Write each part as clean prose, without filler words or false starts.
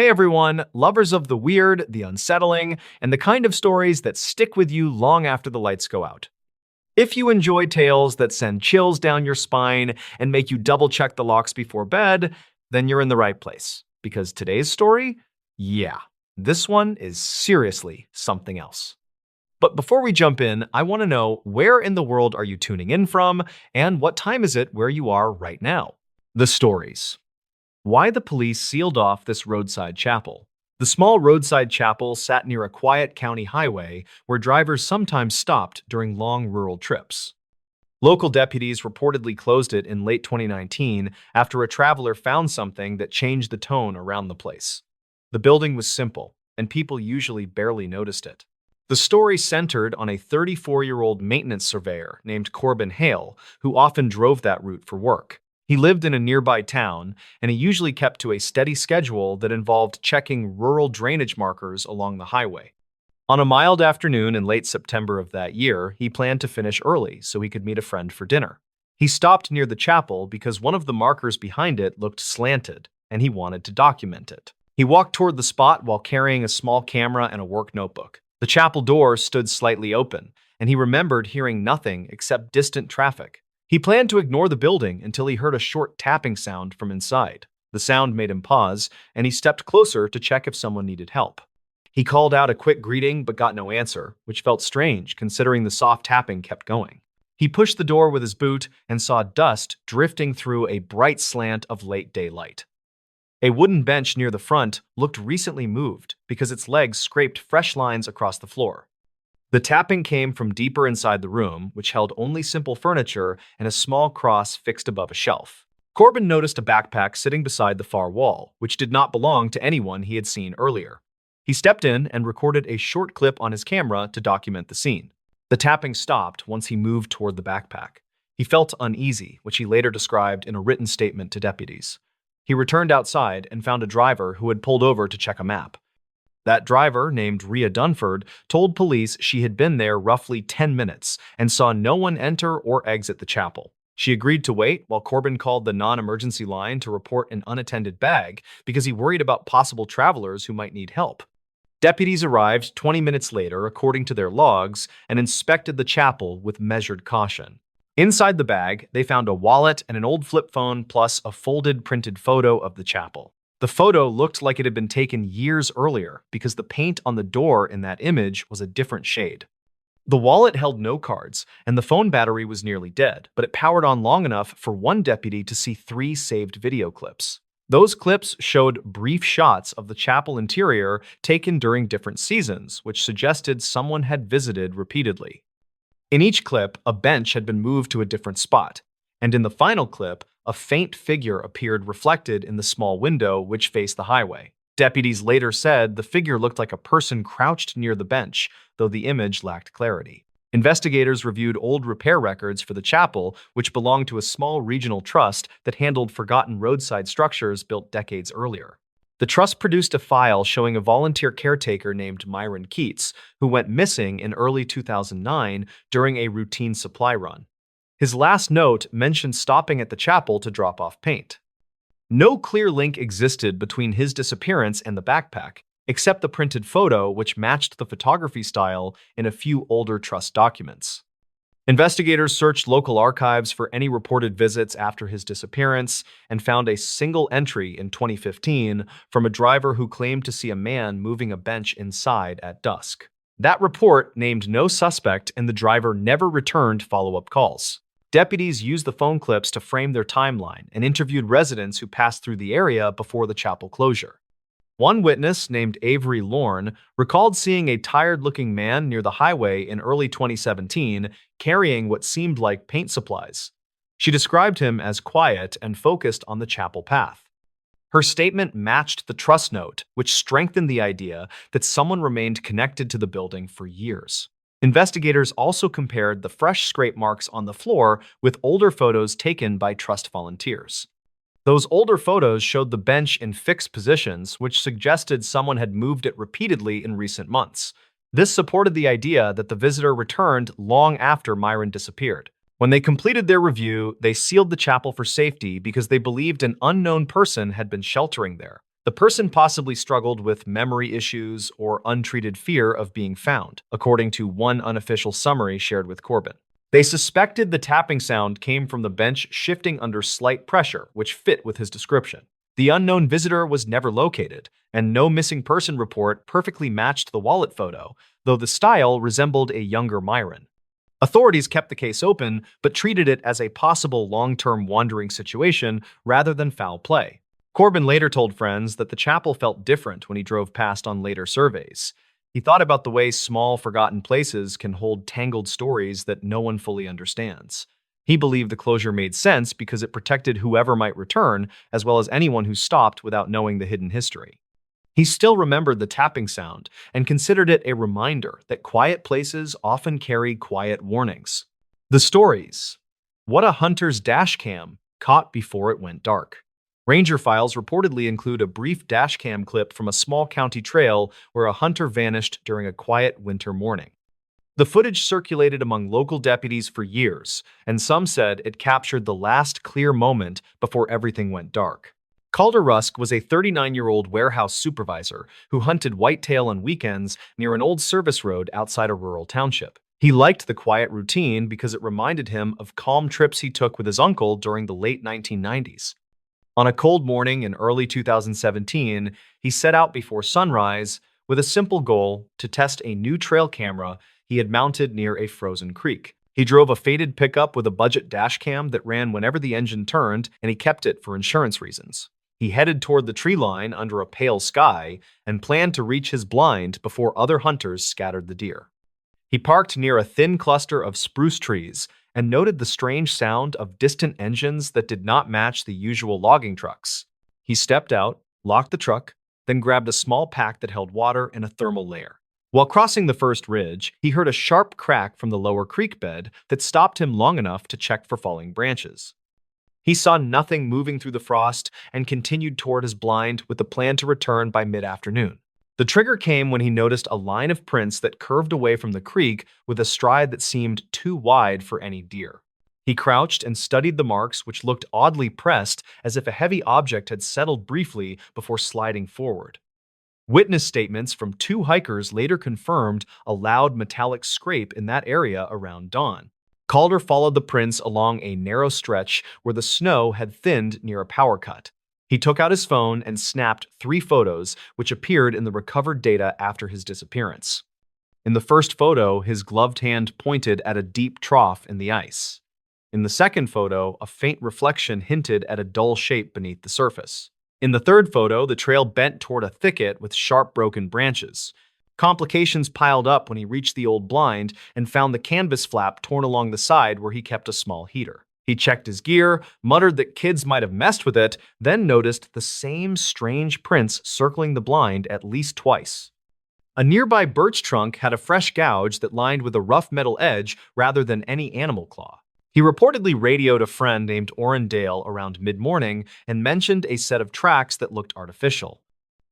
Hey everyone, lovers of the weird, the unsettling, and the kind of stories that stick with you long after the lights go out. If you enjoy tales that send chills down your spine and make you double-check the locks before bed, then you're in the right place. Because today's story, yeah, this one is seriously something else. But before we jump in, I want to know, where in the world are you tuning in from, and what time is it where you are right now? The stories. Why the police sealed off this roadside chapel. The small roadside chapel sat near a quiet county highway where drivers sometimes stopped during long rural trips. Local deputies reportedly closed it in late 2019 after a traveler found something that changed the tone around the place. The building was simple, and people usually barely noticed it. The story centered on a 34-year-old maintenance surveyor named Corbin Hale, who often drove that route for work. He lived in a nearby town, and he usually kept to a steady schedule that involved checking rural drainage markers along the highway. On a mild afternoon in late September of that year, he planned to finish early so he could meet a friend for dinner. He stopped near the chapel because one of the markers behind it looked slanted, and he wanted to document it. He walked toward the spot while carrying a small camera and a work notebook. The chapel door stood slightly open, and he remembered hearing nothing except distant traffic. He planned to ignore the building until he heard a short tapping sound from inside. The sound made him pause, and he stepped closer to check if someone needed help. He called out a quick greeting but got no answer, which felt strange considering the soft tapping kept going. He pushed the door with his boot and saw dust drifting through a bright slant of late daylight. A wooden bench near the front looked recently moved because its legs scraped fresh lines across the floor. The tapping came from deeper inside the room, which held only simple furniture and a small cross fixed above a shelf. Corbin noticed a backpack sitting beside the far wall, which did not belong to anyone he had seen earlier. He stepped in and recorded a short clip on his camera to document the scene. The tapping stopped once he moved toward the backpack. He felt uneasy, which he later described in a written statement to deputies. He returned outside and found a driver who had pulled over to check a map. That driver, named Rhea Dunford, told police she had been there roughly 10 minutes and saw no one enter or exit the chapel. She agreed to wait while Corbin called the non-emergency line to report an unattended bag because he worried about possible travelers who might need help. Deputies arrived 20 minutes later, according to their logs, and inspected the chapel with measured caution. Inside the bag, they found a wallet and an old flip phone plus a folded printed photo of the chapel. The photo looked like it had been taken years earlier because the paint on the door in that image was a different shade. The wallet held no cards, and the phone battery was nearly dead, but it powered on long enough for one deputy to see 3 saved video clips. Those clips showed brief shots of the chapel interior taken during different seasons, which suggested someone had visited repeatedly. In each clip, a bench had been moved to a different spot, and in the final clip, a faint figure appeared reflected in the small window which faced the highway. Deputies later said the figure looked like a person crouched near the bench, though the image lacked clarity. Investigators reviewed old repair records for the chapel, which belonged to a small regional trust that handled forgotten roadside structures built decades earlier. The trust produced a file showing a volunteer caretaker named Myron Keats, who went missing in early 2009 during a routine supply run. His last note mentioned stopping at the chapel to drop off paint. No clear link existed between his disappearance and the backpack, except the printed photo which matched the photography style in a few older trust documents. Investigators searched local archives for any reported visits after his disappearance and found a single entry in 2015 from a driver who claimed to see a man moving a bench inside at dusk. That report named no suspect, and the driver never returned follow-up calls. Deputies used the phone clips to frame their timeline and interviewed residents who passed through the area before the chapel closure. One witness, named Avery Lorne, recalled seeing a tired-looking man near the highway in early 2017 carrying what seemed like paint supplies. She described him as quiet and focused on the chapel path. Her statement matched the trust note, which strengthened the idea that someone remained connected to the building for years. Investigators also compared the fresh scrape marks on the floor with older photos taken by trust volunteers. Those older photos showed the bench in fixed positions, which suggested someone had moved it repeatedly in recent months. This supported the idea that the visitor returned long after Myron disappeared. When they completed their review, they sealed the chapel for safety because they believed an unknown person had been sheltering there. The person possibly struggled with memory issues or untreated fear of being found, according to one unofficial summary shared with Corbin. They suspected the tapping sound came from the bench shifting under slight pressure, which fit with his description. The unknown visitor was never located, and no missing person report perfectly matched the wallet photo, though the style resembled a younger Myron. Authorities kept the case open, but treated it as a possible long-term wandering situation rather than foul play. Corbin later told friends that the chapel felt different when he drove past on later surveys. He thought about the way small, forgotten places can hold tangled stories that no one fully understands. He believed the closure made sense because it protected whoever might return, as well as anyone who stopped without knowing the hidden history. He still remembered the tapping sound and considered it a reminder that quiet places often carry quiet warnings. The stories. What a hunter's dash cam caught before it went dark. Ranger files reportedly include a brief dashcam clip from a small county trail where a hunter vanished during a quiet winter morning. The footage circulated among local deputies for years, and some said it captured the last clear moment before everything went dark. Calder Rusk was a 39-year-old warehouse supervisor who hunted whitetail on weekends near an old service road outside a rural township. He liked the quiet routine because it reminded him of calm trips he took with his uncle during the late 1990s. On a cold morning in early 2017, he set out before sunrise with a simple goal to test a new trail camera he had mounted near a frozen creek. He drove a faded pickup with a budget dashcam that ran whenever the engine turned, and he kept it for insurance reasons. He headed toward the tree line under a pale sky and planned to reach his blind before other hunters scattered the deer. He parked near a thin cluster of spruce trees and noted the strange sound of distant engines that did not match the usual logging trucks. He stepped out, locked the truck, then grabbed a small pack that held water and a thermal layer. While crossing the first ridge, he heard a sharp crack from the lower creek bed that stopped him long enough to check for falling branches. He saw nothing moving through the frost and continued toward his blind with the plan to return by mid-afternoon. The trigger came when he noticed a line of prints that curved away from the creek with a stride that seemed too wide for any deer. He crouched and studied the marks, which looked oddly pressed, as if a heavy object had settled briefly before sliding forward. Witness statements from two hikers later confirmed a loud metallic scrape in that area around dawn. Calder followed the prints along a narrow stretch where the snow had thinned near a power cut. He took out his phone and snapped 3 photos, which appeared in the recovered data after his disappearance. In the first photo, his gloved hand pointed at a deep trough in the ice. In the second photo, a faint reflection hinted at a dull shape beneath the surface. In the third photo, the trail bent toward a thicket with sharp broken branches. Complications piled up when he reached the old blind and found the canvas flap torn along the side where he kept a small heater. He checked his gear, muttered that kids might have messed with it, then noticed the same strange prints circling the blind at least twice. A nearby birch trunk had a fresh gouge that lined with a rough metal edge rather than any animal claw. He reportedly radioed a friend named Orrin Dale around mid-morning and mentioned a set of tracks that looked artificial.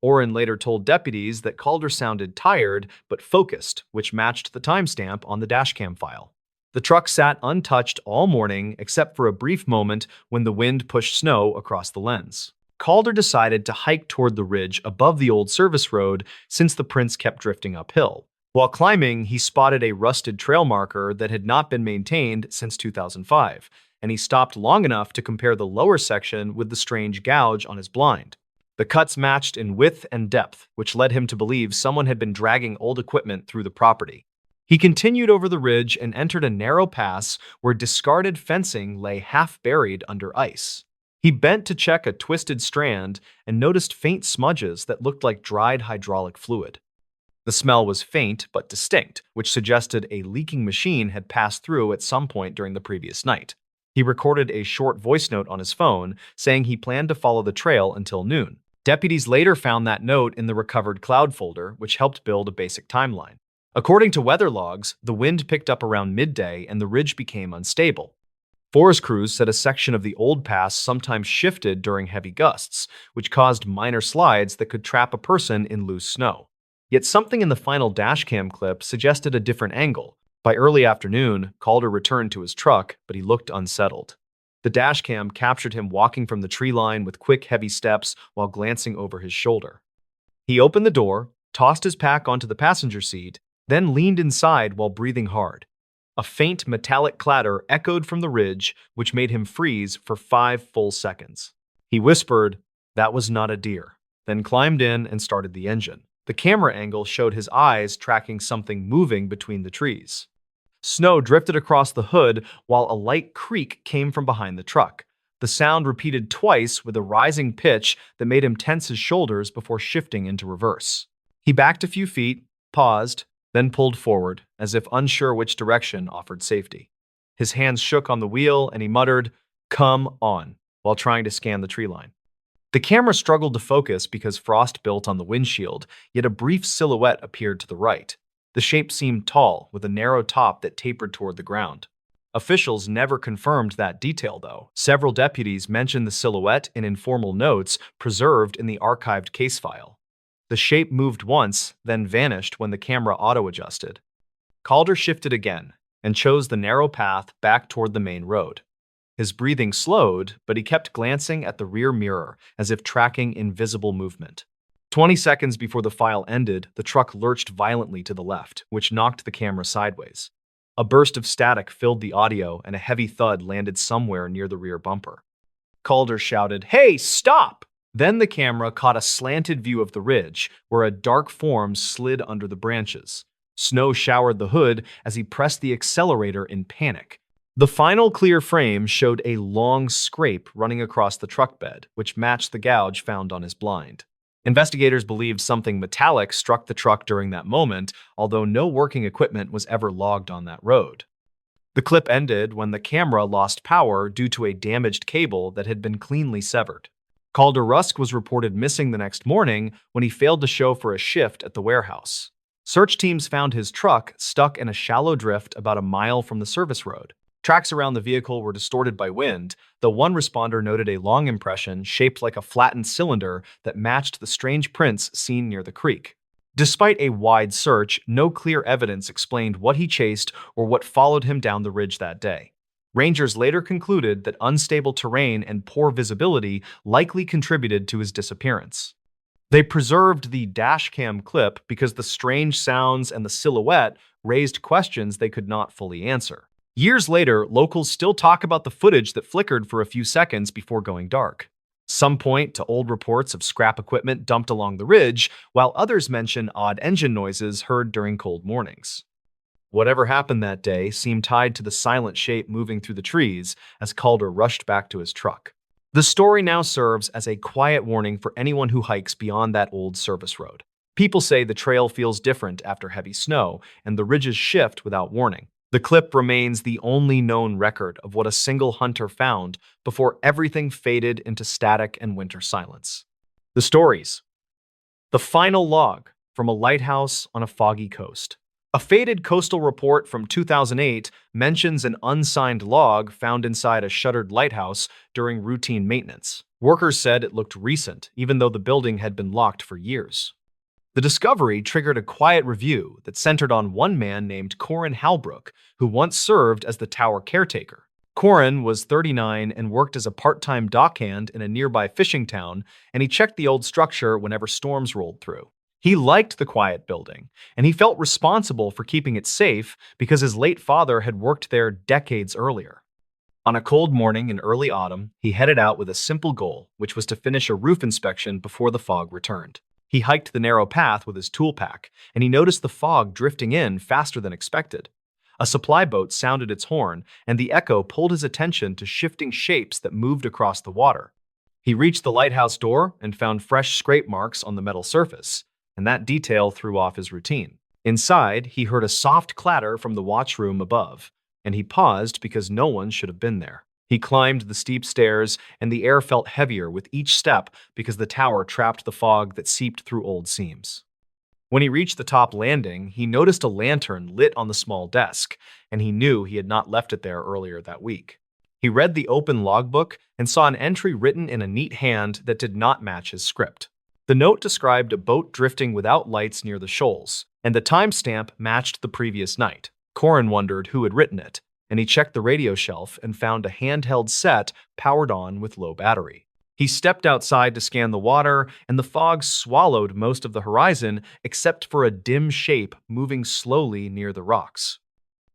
Orrin later told deputies that Calder sounded tired but focused, which matched the timestamp on the dashcam file. The truck sat untouched all morning except for a brief moment when the wind pushed snow across the lens. Calder decided to hike toward the ridge above the old service road since the prints kept drifting uphill. While climbing, he spotted a rusted trail marker that had not been maintained since 2005, and he stopped long enough to compare the lower section with the strange gouge on his blind. The cuts matched in width and depth, which led him to believe someone had been dragging old equipment through the property. He continued over the ridge and entered a narrow pass where discarded fencing lay half-buried under ice. He bent to check a twisted strand and noticed faint smudges that looked like dried hydraulic fluid. The smell was faint but distinct, which suggested a leaking machine had passed through at some point during the previous night. He recorded a short voice note on his phone, saying he planned to follow the trail until noon. Deputies later found that note in the recovered cloud folder, which helped build a basic timeline. According to weather logs, the wind picked up around midday and the ridge became unstable. Forest crews said a section of the old pass sometimes shifted during heavy gusts, which caused minor slides that could trap a person in loose snow. Yet something in the final dashcam clip suggested a different angle. By early afternoon, Calder returned to his truck, but he looked unsettled. The dashcam captured him walking from the tree line with quick, heavy steps while glancing over his shoulder. He opened the door, tossed his pack onto the passenger seat, then leaned inside while breathing hard. A faint metallic clatter echoed from the ridge, which made him freeze for 5 full seconds. He whispered, "That was not a deer," then climbed in and started the engine. The camera angle showed his eyes tracking something moving between the trees. Snow drifted across the hood while a light creak came from behind the truck. The sound repeated twice with a rising pitch that made him tense his shoulders before shifting into reverse. He backed a few feet, paused, then pulled forward, as if unsure which direction offered safety. His hands shook on the wheel and he muttered, "Come on," while trying to scan the tree line. The camera struggled to focus because frost built on the windshield, yet a brief silhouette appeared to the right. The shape seemed tall, with a narrow top that tapered toward the ground. Officials never confirmed that detail, though. Several deputies mentioned the silhouette in informal notes preserved in the archived case file. The shape moved once, then vanished when the camera auto-adjusted. Calder shifted again and chose the narrow path back toward the main road. His breathing slowed, but he kept glancing at the rear mirror as if tracking invisible movement. 20 seconds before the file ended, the truck lurched violently to the left, which knocked the camera sideways. A burst of static filled the audio and a heavy thud landed somewhere near the rear bumper. Calder shouted, "Hey, stop!" Then the camera caught a slanted view of the ridge, where a dark form slid under the branches. Snow showered the hood as he pressed the accelerator in panic. The final clear frame showed a long scrape running across the truck bed, which matched the gouge found on his blind. Investigators believed something metallic struck the truck during that moment, although no working equipment was ever logged on that road. The clip ended when the camera lost power due to a damaged cable that had been cleanly severed. Calder Rusk was reported missing the next morning when he failed to show for a shift at the warehouse. Search teams found his truck stuck in a shallow drift about a mile from the service road. Tracks around the vehicle were distorted by wind, though one responder noted a long impression shaped like a flattened cylinder that matched the strange prints seen near the creek. Despite a wide search, no clear evidence explained what he chased or what followed him down the ridge that day. Rangers later concluded that unstable terrain and poor visibility likely contributed to his disappearance. They preserved the dashcam clip because the strange sounds and the silhouette raised questions they could not fully answer. Years later, locals still talk about the footage that flickered for a few seconds before going dark. Some point to old reports of scrap equipment dumped along the ridge, while others mention odd engine noises heard during cold mornings. Whatever happened that day seemed tied to the silent shape moving through the trees as Calder rushed back to his truck. The story now serves as a quiet warning for anyone who hikes beyond that old service road. People say the trail feels different after heavy snow, and the ridges shift without warning. The clip remains the only known record of what a single hunter found before everything faded into static and winter silence. The stories. The final log from a lighthouse on a foggy coast. A faded coastal report from 2008 mentions an unsigned log found inside a shuttered lighthouse during routine maintenance. Workers said it looked recent, even though the building had been locked for years. The discovery triggered a quiet review that centered on one man named Corin Halbrook, who once served as the tower caretaker. Corin was 39 and worked as a part-time dockhand in a nearby fishing town, and he checked the old structure whenever storms rolled through. He liked the quiet building, and he felt responsible for keeping it safe because his late father had worked there decades earlier. On a cold morning in early autumn, he headed out with a simple goal, which was to finish a roof inspection before the fog returned. He hiked the narrow path with his tool pack, and he noticed the fog drifting in faster than expected. A supply boat sounded its horn, and the echo pulled his attention to shifting shapes that moved across the water. He reached the lighthouse door and found fresh scrape marks on the metal surface, and that detail threw off his routine. Inside, he heard a soft clatter from the watchroom above, and he paused because no one should have been there. He climbed the steep stairs, and the air felt heavier with each step because the tower trapped the fog that seeped through old seams. When he reached the top landing, he noticed a lantern lit on the small desk, and he knew he had not left it there earlier that week. He read the open logbook and saw an entry written in a neat hand that did not match his script. The note described a boat drifting without lights near the shoals, and the timestamp matched the previous night. Corin wondered who had written it. and he checked the radio shelf and found a handheld set powered on with low battery. He stepped outside to scan the water, and the fog swallowed most of the horizon except for a dim shape moving slowly near the rocks.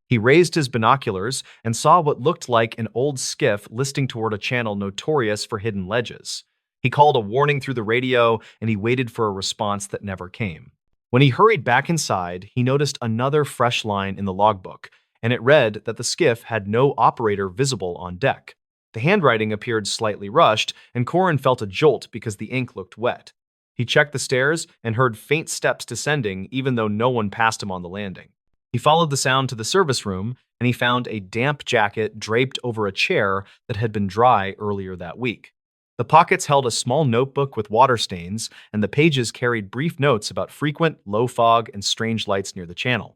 He raised his binoculars and saw what looked like an old skiff listing toward a channel notorious for hidden ledges. He called a warning through the radio, and he waited for a response that never came. When he hurried back inside, he noticed another fresh line in the logbook, and it read that the skiff had no operator visible on deck. The handwriting appeared slightly rushed, and Corin felt a jolt because the ink looked wet. He checked the stairs and heard faint steps descending, even though no one passed him on the landing. He followed the sound to the service room, and he found a damp jacket draped over a chair that had been dry earlier that week. The pockets held a small notebook with water stains, and the pages carried brief notes about frequent, low fog and strange lights near the channel.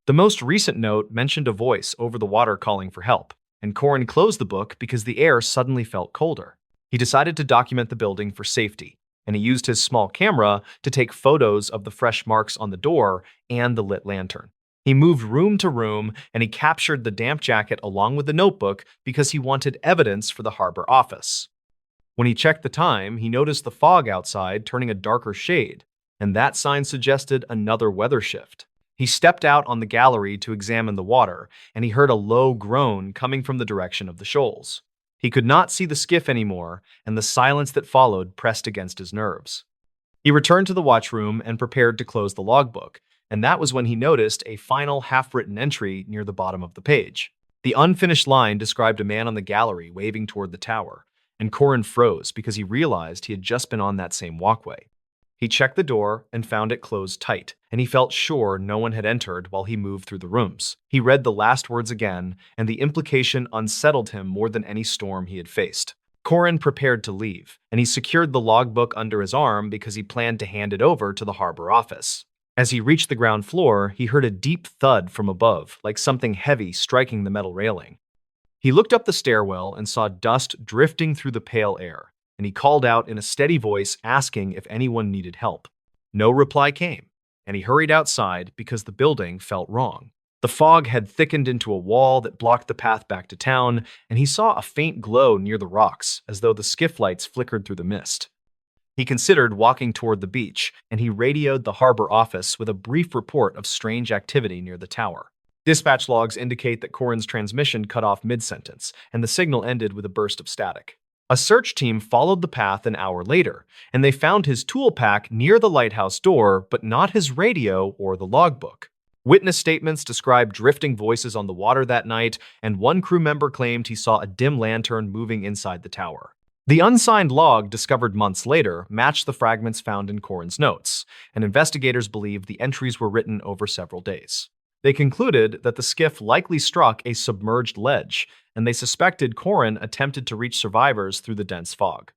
The most recent note mentioned a voice over the water calling for help, and Corin closed the book because the air suddenly felt colder. He decided to document the building for safety, and he used his small camera to take photos of the fresh marks on the door and the lit lantern. He moved room to room, and he captured the damp jacket along with the notebook because he wanted evidence for the harbor office. When he checked the time, he noticed the fog outside turning a darker shade, and that sign suggested another weather shift. He stepped out on the gallery to examine the water, and he heard a low groan coming from the direction of the shoals. He could not see the skiff anymore, and the silence that followed pressed against his nerves. He returned to the watchroom and prepared to close the logbook, and that was when he noticed a final half-written entry near the bottom of the page. The unfinished line described a man on the gallery waving toward the tower, and Corin froze because he realized he had just been on that same walkway. He checked the door and found it closed tight, and he felt sure no one had entered while he moved through the rooms. He read the last words again, and the implication unsettled him more than any storm he had faced. Corin prepared to leave, and he secured the logbook under his arm because he planned to hand it over to the harbor office. As he reached the ground floor, he heard a deep thud from above, like something heavy striking the metal railing. He looked up the stairwell and saw dust drifting through the pale air, and he called out in a steady voice asking if anyone needed help. No reply came, and he hurried outside because the building felt wrong. The fog had thickened into a wall that blocked the path back to town, and he saw a faint glow near the rocks, as though the skiff lights flickered through the mist. He considered walking toward the beach, and he radioed the harbor office with a brief report of strange activity near the tower. Dispatch logs indicate that Corin's transmission cut off mid-sentence, and the signal ended with a burst of static. A search team followed the path an hour later, and they found his tool pack near the lighthouse door, but not his radio or the logbook. Witness statements described drifting voices on the water that night, and one crew member claimed he saw a dim lantern moving inside the tower. The unsigned log, discovered months later, matched the fragments found in Corin's notes, and investigators believed the entries were written over several days. They concluded that the skiff likely struck a submerged ledge, and they suspected Corin attempted to reach survivors through the dense fog.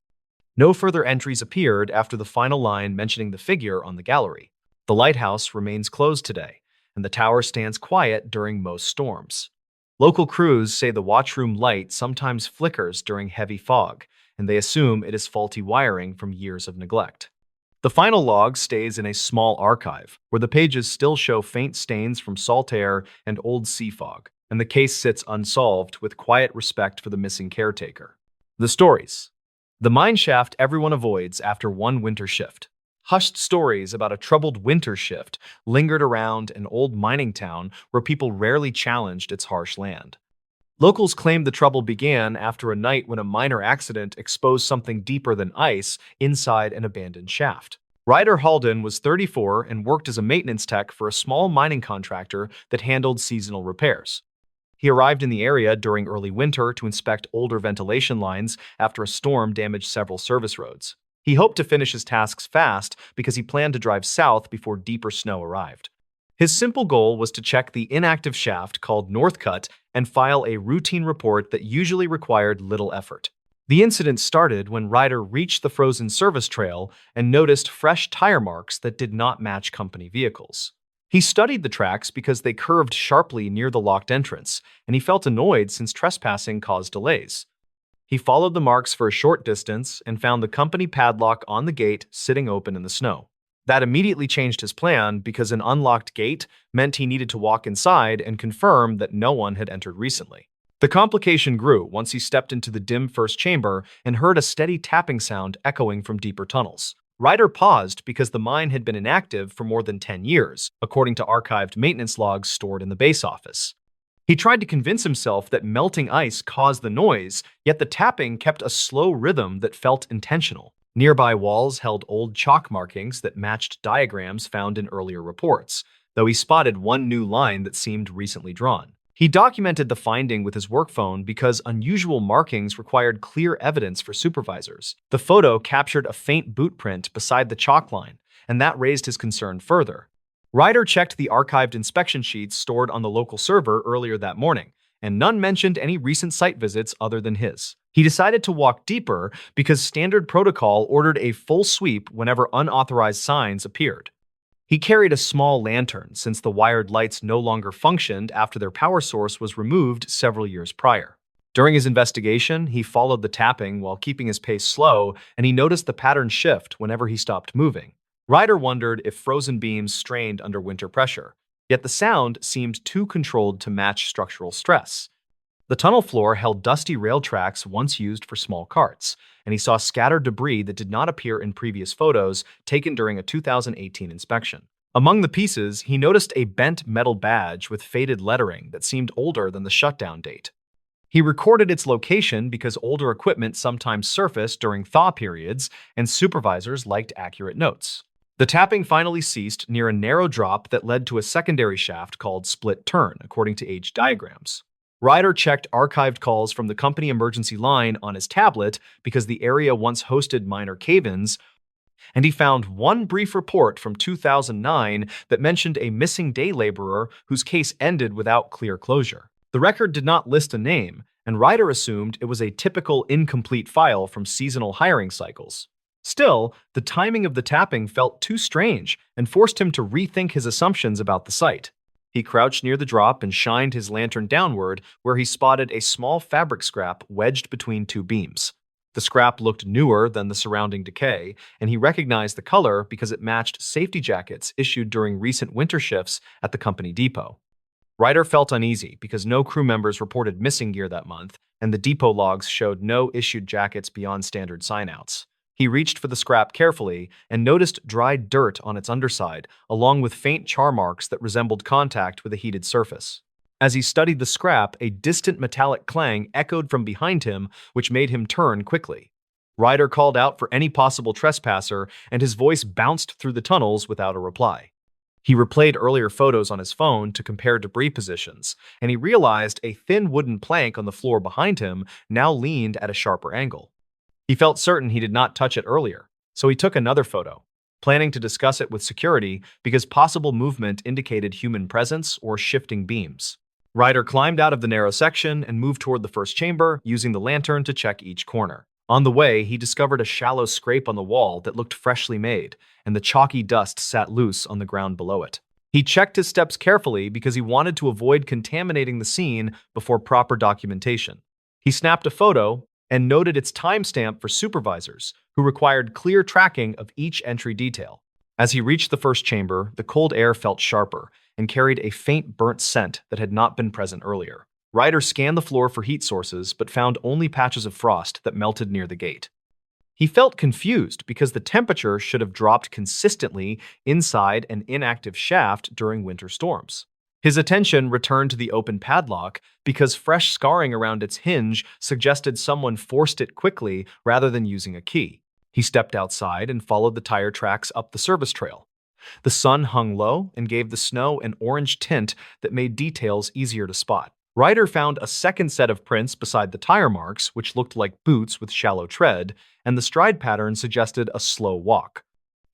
No further entries appeared after the final line mentioning the figure on the gallery. The lighthouse remains closed today, and the tower stands quiet during most storms. Local crews say the watchroom light sometimes flickers during heavy fog, and they assume it is faulty wiring from years of neglect. The final log stays in a small archive, where the pages still show faint stains from salt air and old sea fog, and the case sits unsolved with quiet respect for the missing caretaker. The stories. The mine shaft everyone avoids after one winter shift. Hushed stories about a troubled winter shift lingered around an old mining town where people rarely challenged its harsh land. Locals claimed the trouble began after a night when a minor accident exposed something deeper than ice inside an abandoned shaft. Ryder Halden was 34 and worked as a maintenance tech for a small mining contractor that handled seasonal repairs. He arrived in the area during early winter to inspect older ventilation lines after a storm damaged several service roads. He hoped to finish his tasks fast because he planned to drive south before deeper snow arrived. His simple goal was to check the inactive shaft called Northcut and file a routine report that usually required little effort. The incident started when Ryder reached the frozen service trail and noticed fresh tire marks that did not match company vehicles. He studied the tracks because they curved sharply near the locked entrance, and he felt annoyed since trespassing caused delays. He followed the marks for a short distance and found the company padlock on the gate sitting open in the snow. That immediately changed his plan because an unlocked gate meant he needed to walk inside and confirm that no one had entered recently. The complication grew once he stepped into the dim first chamber and heard a steady tapping sound echoing from deeper tunnels. Ryder paused because the mine had been inactive for more than 10 years, according to archived maintenance logs stored in the base office. He tried to convince himself that melting ice caused the noise, yet the tapping kept a slow rhythm that felt intentional. Nearby walls held old chalk markings that matched diagrams found in earlier reports, though he spotted one new line that seemed recently drawn. He documented the finding with his work phone because unusual markings required clear evidence for supervisors. The photo captured a faint boot print beside the chalk line, and that raised his concern further. Ryder checked the archived inspection sheets stored on the local server earlier that morning, and none mentioned any recent site visits other than his. He decided to walk deeper because standard protocol ordered a full sweep whenever unauthorized signs appeared. He carried a small lantern since the wired lights no longer functioned after their power source was removed several years prior. During his investigation, he followed the tapping while keeping his pace slow, and he noticed the pattern shift whenever he stopped moving. Ryder wondered if frozen beams strained under winter pressure, yet the sound seemed too controlled to match structural stress. The tunnel floor held dusty rail tracks once used for small carts, and he saw scattered debris that did not appear in previous photos taken during a 2018 inspection. Among the pieces, he noticed a bent metal badge with faded lettering that seemed older than the shutdown date. He recorded its location because older equipment sometimes surfaced during thaw periods, and supervisors liked accurate notes. The tapping finally ceased near a narrow drop that led to a secondary shaft called split turn, according to age diagrams. Ryder checked archived calls from the company emergency line on his tablet because the area once hosted minor cave-ins, and he found one brief report from 2009 that mentioned a missing day laborer whose case ended without clear closure. The record did not list a name, and Ryder assumed it was a typical incomplete file from seasonal hiring cycles. Still, the timing of the tapping felt too strange and forced him to rethink his assumptions about the site. He crouched near the drop and shined his lantern downward, where he spotted a small fabric scrap wedged between two beams. The scrap looked newer than the surrounding decay, and he recognized the color because it matched safety jackets issued during recent winter shifts at the company depot. Ryder felt uneasy because no crew members reported missing gear that month, and the depot logs showed no issued jackets beyond standard signouts. He reached for the scrap carefully and noticed dried dirt on its underside, along with faint char marks that resembled contact with a heated surface. As he studied the scrap, a distant metallic clang echoed from behind him, which made him turn quickly. Ryder called out for any possible trespasser, and his voice bounced through the tunnels without a reply. He replayed earlier photos on his phone to compare debris positions, and he realized a thin wooden plank on the floor behind him now leaned at a sharper angle. He felt certain he did not touch it earlier, so he took another photo, planning to discuss it with security because possible movement indicated human presence or shifting beams. Ryder climbed out of the narrow section and moved toward the first chamber, using the lantern to check each corner. On the way, he discovered a shallow scrape on the wall that looked freshly made, and the chalky dust sat loose on the ground below it. He checked his steps carefully because he wanted to avoid contaminating the scene before proper documentation. He snapped a photo and noted its timestamp for supervisors, who required clear tracking of each entry detail. As he reached the first chamber, the cold air felt sharper and carried a faint burnt scent that had not been present earlier. Ryder scanned the floor for heat sources but found only patches of frost that melted near the gate. He felt confused because the temperature should have dropped consistently inside an inactive shaft during winter storms. His attention returned to the open padlock because fresh scarring around its hinge suggested someone forced it quickly rather than using a key. He stepped outside and followed the tire tracks up the service trail. The sun hung low and gave the snow an orange tint that made details easier to spot. Ryder found a second set of prints beside the tire marks, which looked like boots with shallow tread, and the stride pattern suggested a slow walk.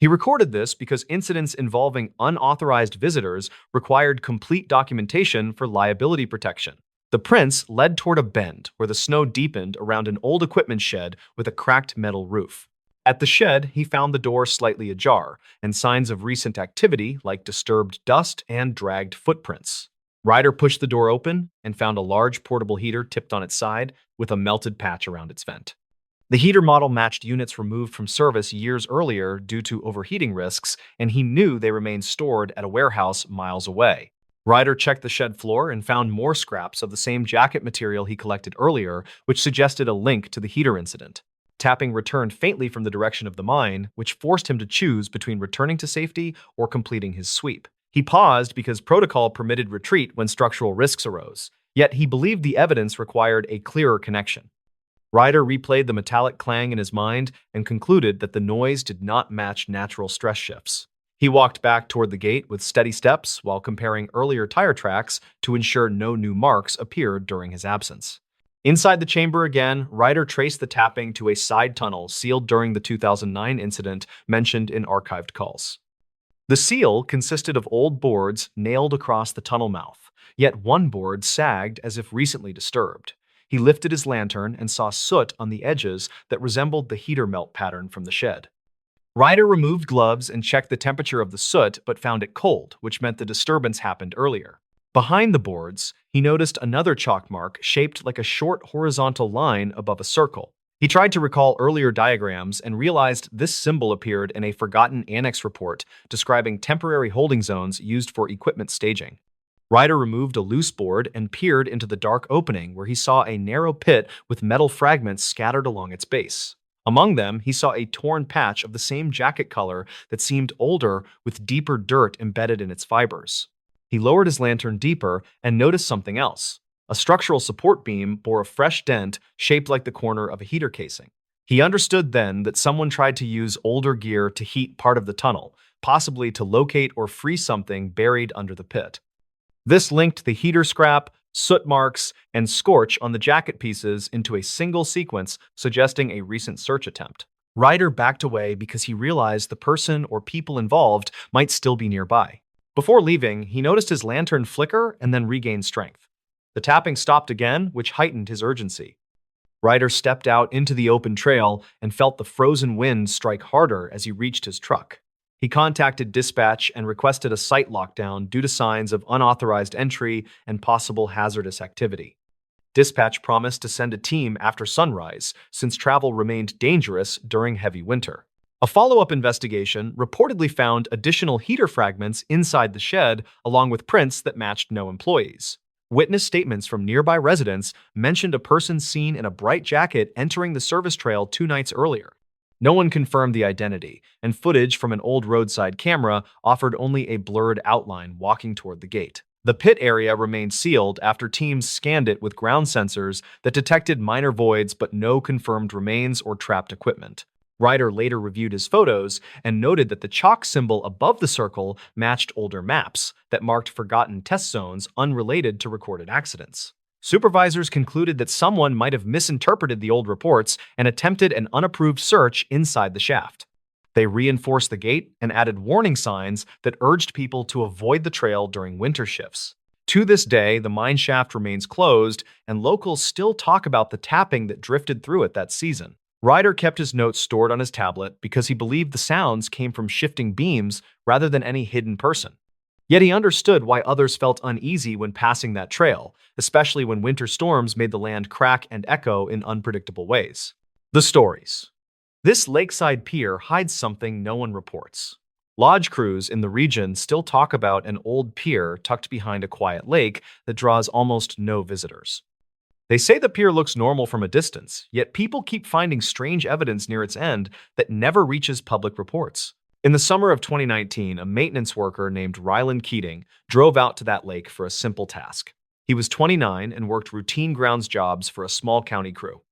He recorded this because incidents involving unauthorized visitors required complete documentation for liability protection. The prints led toward a bend where the snow deepened around an old equipment shed with a cracked metal roof. At the shed, he found the door slightly ajar and signs of recent activity like disturbed dust and dragged footprints. Ryder pushed the door open and found a large portable heater tipped on its side with a melted patch around its vent. The heater model matched units removed from service years earlier due to overheating risks, and he knew they remained stored at a warehouse miles away. Ryder checked the shed floor and found more scraps of the same jacket material he collected earlier, which suggested a link to the heater incident. Tapping returned faintly from the direction of the mine, which forced him to choose between returning to safety or completing his sweep. He paused because protocol permitted retreat when structural risks arose, yet he believed the evidence required a clearer connection. Ryder replayed the metallic clang in his mind and concluded that the noise did not match natural stress shifts. He walked back toward the gate with steady steps while comparing earlier tire tracks to ensure no new marks appeared during his absence. Inside the chamber again, Ryder traced the tapping to a side tunnel sealed during the 2009 incident mentioned in archived calls. The seal consisted of old boards nailed across the tunnel mouth, yet one board sagged as if recently disturbed. He lifted his lantern and saw soot on the edges that resembled the heater melt pattern from the shed. Ryder removed gloves and checked the temperature of the soot but found it cold, which meant the disturbance happened earlier. Behind the boards, he noticed another chalk mark shaped like a short horizontal line above a circle. He tried to recall earlier diagrams and realized this symbol appeared in a forgotten annex report describing temporary holding zones used for equipment staging. Ryder removed a loose board and peered into the dark opening where he saw a narrow pit with metal fragments scattered along its base. Among them, he saw a torn patch of the same jacket color that seemed older with deeper dirt embedded in its fibers. He lowered his lantern deeper and noticed something else. A structural support beam bore a fresh dent shaped like the corner of a heater casing. He understood then that someone tried to use older gear to heat part of the tunnel, possibly to locate or free something buried under the pit. This linked the heater scrap, soot marks, and scorch on the jacket pieces into a single sequence, suggesting a recent search attempt. Ryder backed away because he realized the person or people involved might still be nearby. Before leaving, he noticed his lantern flicker and then regain strength. The tapping stopped again, which heightened his urgency. Ryder stepped out into the open trail and felt the frozen wind strike harder as he reached his truck. He contacted dispatch and requested a site lockdown due to signs of unauthorized entry and possible hazardous activity. Dispatch promised to send a team after sunrise, since travel remained dangerous during heavy winter. A follow-up investigation reportedly found additional heater fragments inside the shed, along with prints that matched no employees. Witness statements from nearby residents mentioned a person seen in a bright jacket entering the service trail 2 nights earlier. No one confirmed the identity, and footage from an old roadside camera offered only a blurred outline walking toward the gate. The pit area remained sealed after teams scanned it with ground sensors that detected minor voids but no confirmed remains or trapped equipment. Ryder later reviewed his photos and noted that the chalk symbol above the circle matched older maps that marked forgotten test zones unrelated to recorded accidents. Supervisors concluded that someone might have misinterpreted the old reports and attempted an unapproved search inside the shaft. They reinforced the gate and added warning signs that urged people to avoid the trail during winter shifts. To this day, the mine shaft remains closed, and locals still talk about the tapping that drifted through it that season. Ryder kept his notes stored on his tablet because he believed the sounds came from shifting beams rather than any hidden person. Yet he understood why others felt uneasy when passing that trail, especially when winter storms made the land crack and echo in unpredictable ways. The stories. This lakeside pier hides something no one reports. Lodge crews in the region still talk about an old pier tucked behind a quiet lake that draws almost no visitors. They say the pier looks normal from a distance, yet people keep finding strange evidence near its end that never reaches public reports. In the summer of 2019, a maintenance worker named Ryland Keating drove out to that lake for a simple task. He was 29 and worked routine grounds jobs for a small county crew.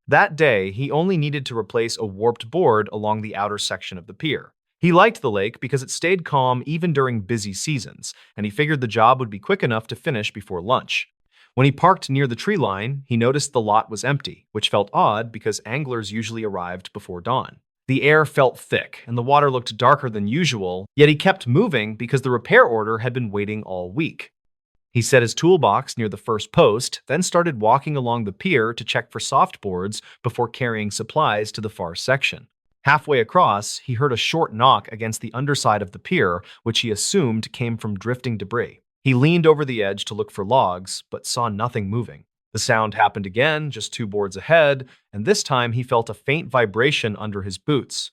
That day, he only needed to replace a warped board along the outer section of the pier. He liked the lake because it stayed calm even during busy seasons, and he figured the job would be quick enough to finish before lunch. When he parked near the tree line, he noticed the lot was empty, which felt odd because anglers usually arrived before dawn. The air felt thick, and the water looked darker than usual, yet he kept moving because the repair order had been waiting all week. He set his toolbox near the first post, then started walking along the pier to check for softboards before carrying supplies to the far section. Halfway across, he heard a short knock against the underside of the pier, which he assumed came from drifting debris. He leaned over the edge to look for logs, but saw nothing moving. The sound happened again, just 2 boards ahead, and this time he felt a faint vibration under his boots.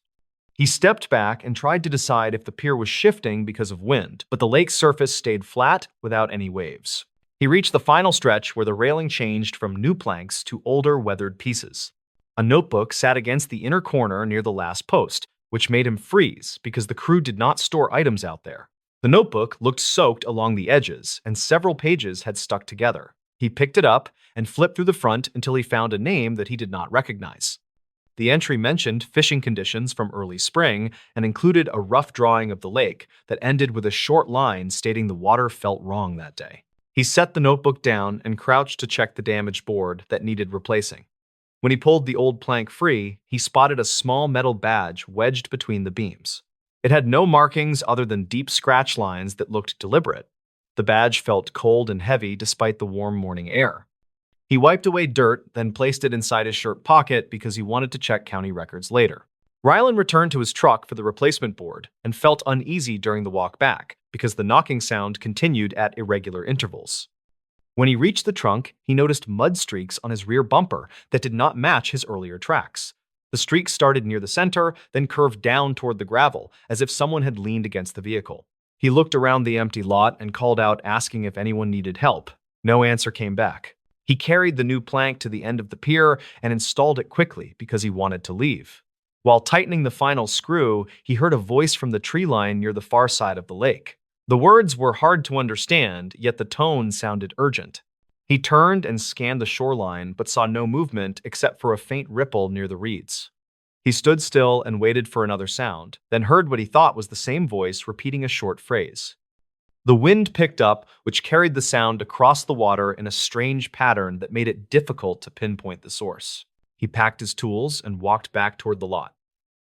He stepped back and tried to decide if the pier was shifting because of wind, but the lake's surface stayed flat without any waves. He reached the final stretch where the railing changed from new planks to older, weathered pieces. A notebook sat against the inner corner near the last post, which made him freeze because the crew did not store items out there. The notebook looked soaked along the edges, and several pages had stuck together. He picked it up and flipped through the front until he found a name that he did not recognize. The entry mentioned fishing conditions from early spring and included a rough drawing of the lake that ended with a short line stating the water felt wrong that day. He set the notebook down and crouched to check the damaged board that needed replacing. When he pulled the old plank free, he spotted a small metal badge wedged between the beams. It had no markings other than deep scratch lines that looked deliberate. The badge felt cold and heavy despite the warm morning air. He wiped away dirt, then placed it inside his shirt pocket because he wanted to check county records later. Rylan returned to his truck for the replacement board and felt uneasy during the walk back because the knocking sound continued at irregular intervals. When he reached the trunk, he noticed mud streaks on his rear bumper that did not match his earlier tracks. The streaks started near the center, then curved down toward the gravel, as if someone had leaned against the vehicle. He looked around the empty lot and called out asking if anyone needed help. No answer came back. He carried the new plank to the end of the pier and installed it quickly because he wanted to leave. While tightening the final screw, he heard a voice from the tree line near the far side of the lake. The words were hard to understand, yet the tone sounded urgent. He turned and scanned the shoreline, but saw no movement except for a faint ripple near the reeds. He stood still and waited for another sound, then heard what he thought was the same voice repeating a short phrase. The wind picked up, which carried the sound across the water in a strange pattern that made it difficult to pinpoint the source. He packed his tools and walked back toward the lot.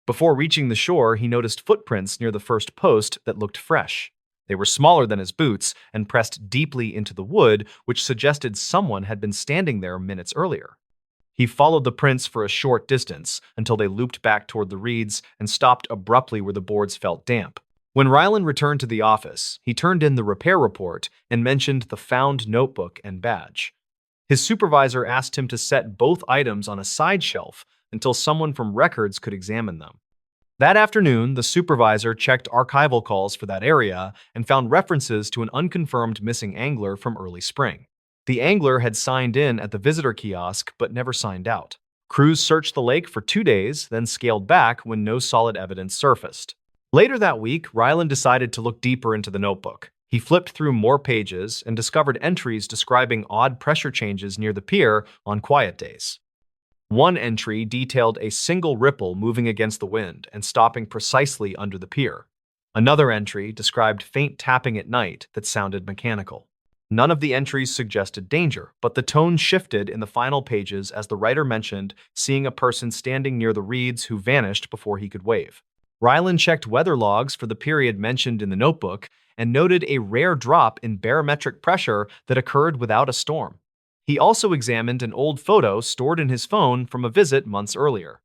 Before reaching the shore, he noticed footprints near the first post that looked fresh. They were smaller than his boots and pressed deeply into the wood, which suggested someone had been standing there minutes earlier. He followed the prints for a short distance until they looped back toward the reeds and stopped abruptly where the boards felt damp. When Rylan returned to the office, he turned in the repair report and mentioned the found notebook and badge. His supervisor asked him to set both items on a side shelf until someone from records could examine them. That afternoon, the supervisor checked archival calls for that area and found references to an unconfirmed missing angler from early spring. The angler had signed in at the visitor kiosk but never signed out. Crews searched the lake for 2 days, then scaled back when no solid evidence surfaced. Later that week, Rylan decided to look deeper into the notebook. He flipped through more pages and discovered entries describing odd pressure changes near the pier on quiet days. One entry detailed a single ripple moving against the wind and stopping precisely under the pier. Another entry described faint tapping at night that sounded mechanical. None of the entries suggested danger, but the tone shifted in the final pages as the writer mentioned seeing a person standing near the reeds who vanished before he could wave. Rylan checked weather logs for the period mentioned in the notebook and noted a rare drop in barometric pressure that occurred without a storm. He also examined an old photo stored in his phone from a visit months earlier.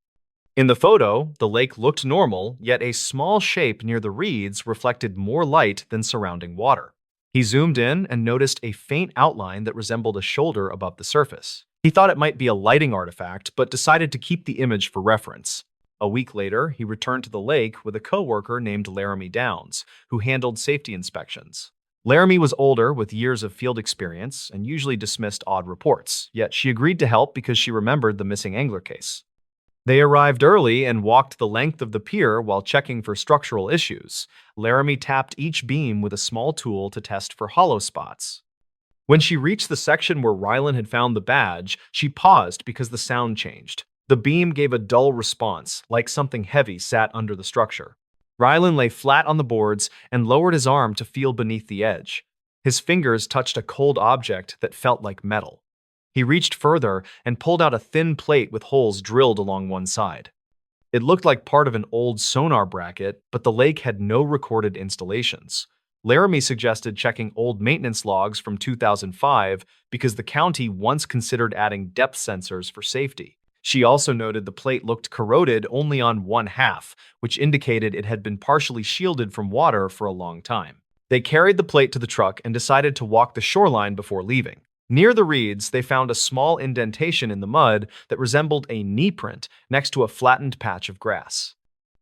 In the photo, the lake looked normal, yet a small shape near the reeds reflected more light than surrounding water. He zoomed in and noticed a faint outline that resembled a shoulder above the surface. He thought it might be a lighting artifact, but decided to keep the image for reference. A week later, he returned to the lake with a coworker named Laramie Downs, who handled safety inspections. Laramie was older with years of field experience and usually dismissed odd reports, yet she agreed to help because she remembered the missing angler case. They arrived early and walked the length of the pier while checking for structural issues. Laramie tapped each beam with a small tool to test for hollow spots. When she reached the section where Rylan had found the badge, she paused because the sound changed. The beam gave a dull response, like something heavy sat under the structure. Rylan lay flat on the boards and lowered his arm to feel beneath the edge. His fingers touched a cold object that felt like metal. He reached further and pulled out a thin plate with holes drilled along one side. It looked like part of an old sonar bracket, but the lake had no recorded installations. Laramie suggested checking old maintenance logs from 2005 because the county once considered adding depth sensors for safety. She also noted the plate looked corroded only on one half, which indicated it had been partially shielded from water for a long time. They carried the plate to the truck and decided to walk the shoreline before leaving. Near the reeds, they found a small indentation in the mud that resembled a knee print next to a flattened patch of grass.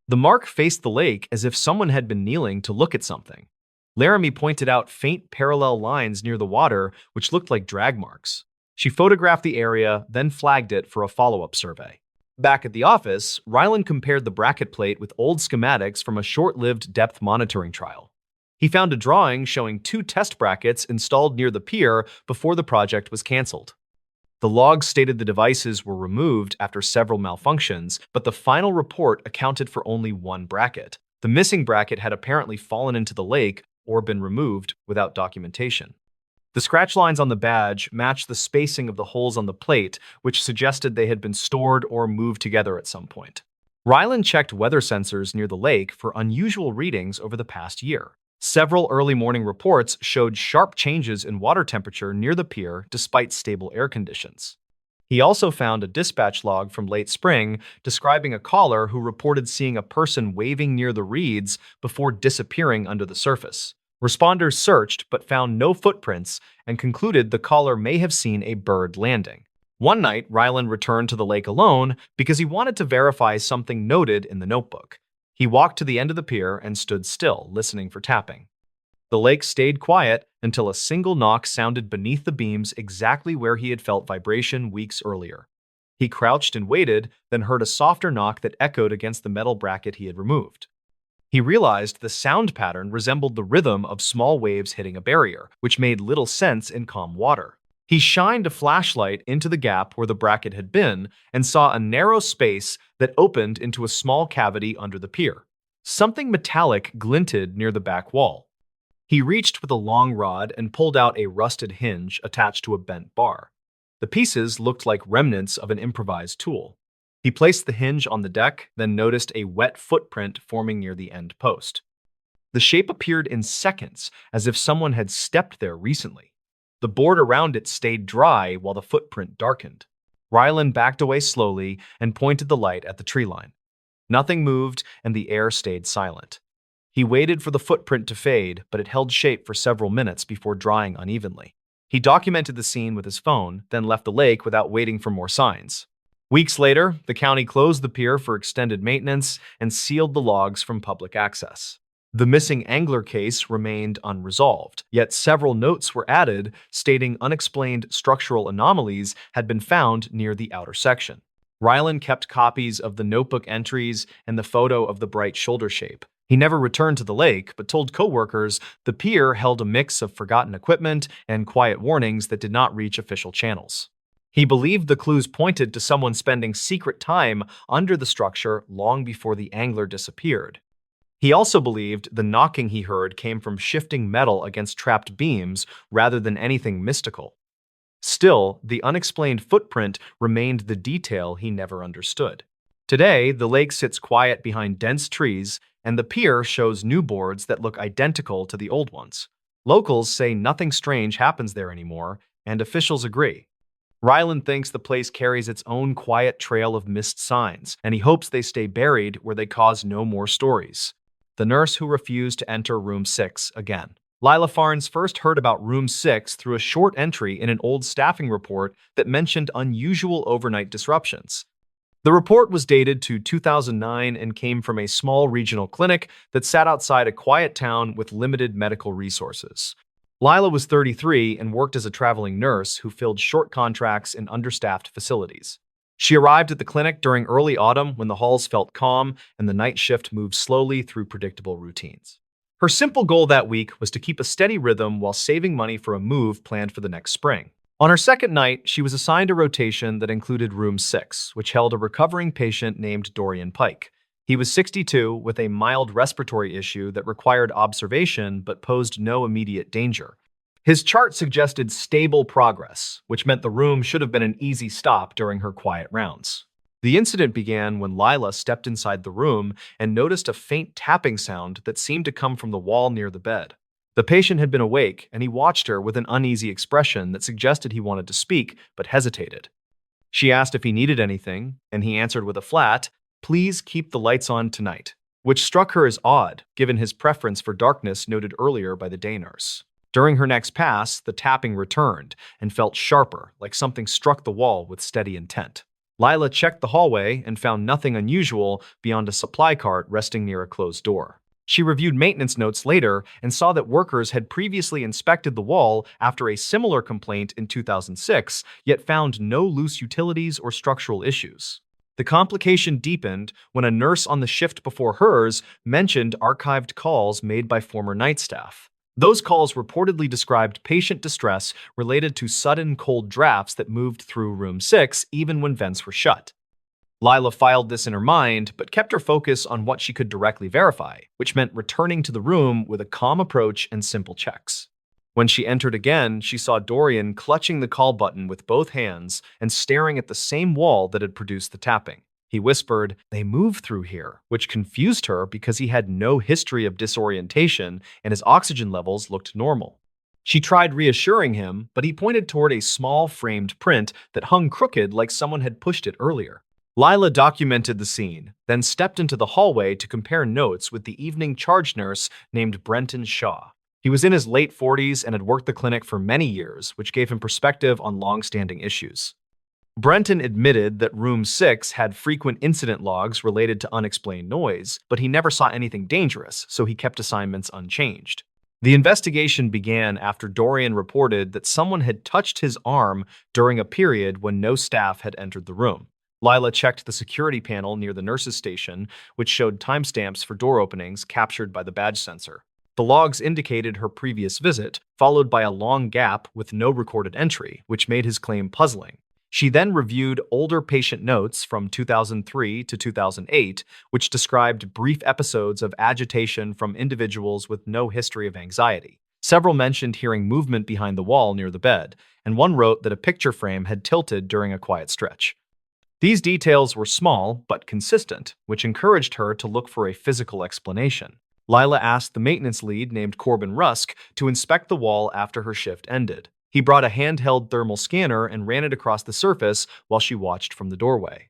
The mark faced the lake as if someone had been kneeling to look at something. Laramie pointed out faint parallel lines near the water, which looked like drag marks. She photographed the area, then flagged it for a follow-up survey. Back at the office, Ryland compared the bracket plate with old schematics from a short-lived depth monitoring trial. He found a drawing showing two test brackets installed near the pier before the project was canceled. The logs stated the devices were removed after several malfunctions, but the final report accounted for only one bracket. The missing bracket had apparently fallen into the lake or been removed without documentation. The scratch lines on the badge matched the spacing of the holes on the plate, which suggested they had been stored or moved together at some point. Ryland checked weather sensors near the lake for unusual readings over the past year. Several early morning reports showed sharp changes in water temperature near the pier despite stable air conditions. He also found a dispatch log from late spring describing a caller who reported seeing a person waving near the reeds before disappearing under the surface. Responders searched but found no footprints and concluded the caller may have seen a bird landing. One night, Ryland returned to the lake alone because he wanted to verify something noted in the notebook. He walked to the end of the pier and stood still, listening for tapping. The lake stayed quiet until a single knock sounded beneath the beams exactly where he had felt vibration weeks earlier. He crouched and waited, then heard a softer knock that echoed against the metal bracket he had removed. He realized the sound pattern resembled the rhythm of small waves hitting a barrier, which made little sense in calm water. He shined a flashlight into the gap where the bracket had been and saw a narrow space that opened into a small cavity under the pier. Something metallic glinted near the back wall. He reached with a long rod and pulled out a rusted hinge attached to a bent bar. The pieces looked like remnants of an improvised tool. He placed the hinge on the deck, then noticed a wet footprint forming near the end post. The shape appeared in seconds, as if someone had stepped there recently. The board around it stayed dry while the footprint darkened. Ryland backed away slowly and pointed the light at the tree line. Nothing moved, and the air stayed silent. He waited for the footprint to fade, but it held shape for several minutes before drying unevenly. He documented the scene with his phone, then left the lake without waiting for more signs. Weeks later, the county closed the pier for extended maintenance and sealed the logs from public access. The missing angler case remained unresolved, yet several notes were added stating unexplained structural anomalies had been found near the outer section. Ryland kept copies of the notebook entries and the photo of the bright shoulder shape. He never returned to the lake, but told coworkers the pier held a mix of forgotten equipment and quiet warnings that did not reach official channels. He believed the clues pointed to someone spending secret time under the structure long before the angler disappeared. He also believed the knocking he heard came from shifting metal against trapped beams rather than anything mystical. Still, the unexplained footprint remained the detail he never understood. Today, the lake sits quiet behind dense trees, and the pier shows new boards that look identical to the old ones. Locals say nothing strange happens there anymore, and officials agree. Ryland thinks the place carries its own quiet trail of missed signs, and he hopes they stay buried where they cause no more stories. The nurse who refused to enter room 6 again. Lila Farnes first heard about room 6 through a short entry in an old staffing report that mentioned unusual overnight disruptions. The report was dated to 2009 and came from a small regional clinic that sat outside a quiet town with limited medical resources. Lila was 33 and worked as a traveling nurse who filled short contracts in understaffed facilities. She arrived at the clinic during early autumn when the halls felt calm and the night shift moved slowly through predictable routines. Her simple goal that week was to keep a steady rhythm while saving money for a move planned for the next spring. On her second night, she was assigned a rotation that included room 6, which held a recovering patient named Dorian Pike. He was 62 with a mild respiratory issue that required observation but posed no immediate danger. His chart suggested stable progress, which meant the room should have been an easy stop during her quiet rounds. The incident began when Lila stepped inside the room and noticed a faint tapping sound that seemed to come from the wall near the bed. The patient had been awake, and he watched her with an uneasy expression that suggested he wanted to speak but hesitated. She asked if he needed anything, and he answered with a flat, "Please keep the lights on tonight," which struck her as odd, given his preference for darkness noted earlier by the day nurse. During her next pass, the tapping returned and felt sharper, like something struck the wall with steady intent. Lila checked the hallway and found nothing unusual beyond a supply cart resting near a closed door. She reviewed maintenance notes later and saw that workers had previously inspected the wall after a similar complaint in 2006, yet found no loose utilities or structural issues. The complication deepened when a nurse on the shift before hers mentioned archived calls made by former night staff. Those calls reportedly described patient distress related to sudden cold drafts that moved through room 6 even when vents were shut. Lila filed this in her mind, but kept her focus on what she could directly verify, which meant returning to the room with a calm approach and simple checks. When she entered again, she saw Dorian clutching the call button with both hands and staring at the same wall that had produced the tapping. He whispered, "They move through here," which confused her because he had no history of disorientation and his oxygen levels looked normal. She tried reassuring him, but he pointed toward a small framed print that hung crooked like someone had pushed it earlier. Lila documented the scene, then stepped into the hallway to compare notes with the evening charge nurse named Brenton Shaw. He was in his late 40s and had worked the clinic for many years, which gave him perspective on long-standing issues. Brenton admitted that room 6 had frequent incident logs related to unexplained noise, but he never saw anything dangerous, so he kept assignments unchanged. The investigation began after Dorian reported that someone had touched his arm during a period when no staff had entered the room. Lila checked the security panel near the nurse's station, which showed timestamps for door openings captured by the badge sensor. The logs indicated her previous visit, followed by a long gap with no recorded entry, which made his claim puzzling. She then reviewed older patient notes from 2003 to 2008, which described brief episodes of agitation from individuals with no history of anxiety. Several mentioned hearing movement behind the wall near the bed, and one wrote that a picture frame had tilted during a quiet stretch. These details were small but consistent, which encouraged her to look for a physical explanation. Lila asked the maintenance lead named Corbin Rusk to inspect the wall after her shift ended. He brought a handheld thermal scanner and ran it across the surface while she watched from the doorway.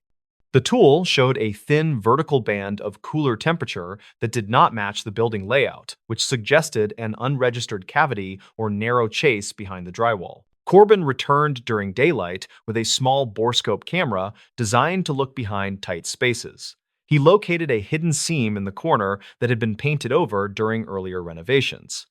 The tool showed a thin vertical band of cooler temperature that did not match the building layout, which suggested an unregistered cavity or narrow chase behind the drywall. Corbin returned during daylight with a small borescope camera designed to look behind tight spaces. He located a hidden seam in the corner that had been painted over during earlier renovations.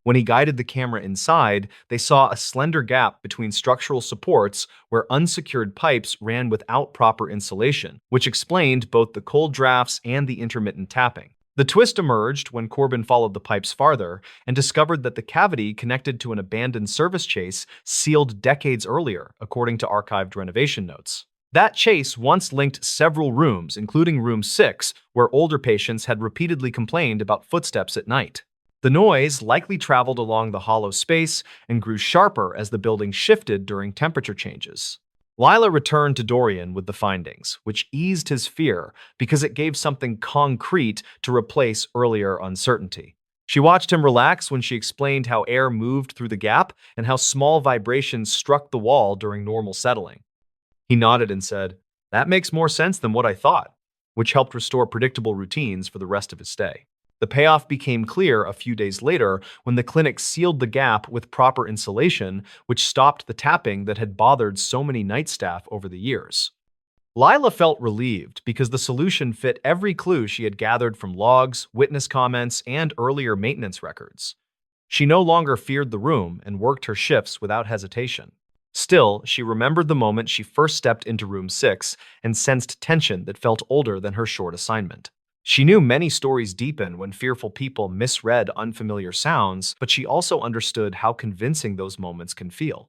When he guided the camera inside, they saw a slender gap between structural supports where unsecured pipes ran without proper insulation, which explained both the cold drafts and the intermittent tapping. The twist emerged when Corbin followed the pipes farther and discovered that the cavity connected to an abandoned service chase sealed decades earlier, according to archived renovation notes. That chase once linked several rooms, including room 6, where older patients had repeatedly complained about footsteps at night. The noise likely traveled along the hollow space and grew sharper as the building shifted during temperature changes. Lila returned to Dorian with the findings, which eased his fear because it gave something concrete to replace earlier uncertainty. She watched him relax when she explained how air moved through the gap and how small vibrations struck the wall during normal settling. He nodded and said, "That makes more sense than what I thought," which helped restore predictable routines for the rest of his stay. The payoff became clear a few days later when the clinic sealed the gap with proper insulation, which stopped the tapping that had bothered so many night staff over the years. Lila felt relieved because the solution fit every clue she had gathered from logs, witness comments, and earlier maintenance records. She no longer feared the room and worked her shifts without hesitation. Still, she remembered the moment she first stepped into room 6 and sensed tension that felt older than her short assignment. She knew many stories deepen when fearful people misread unfamiliar sounds, but she also understood how convincing those moments can feel.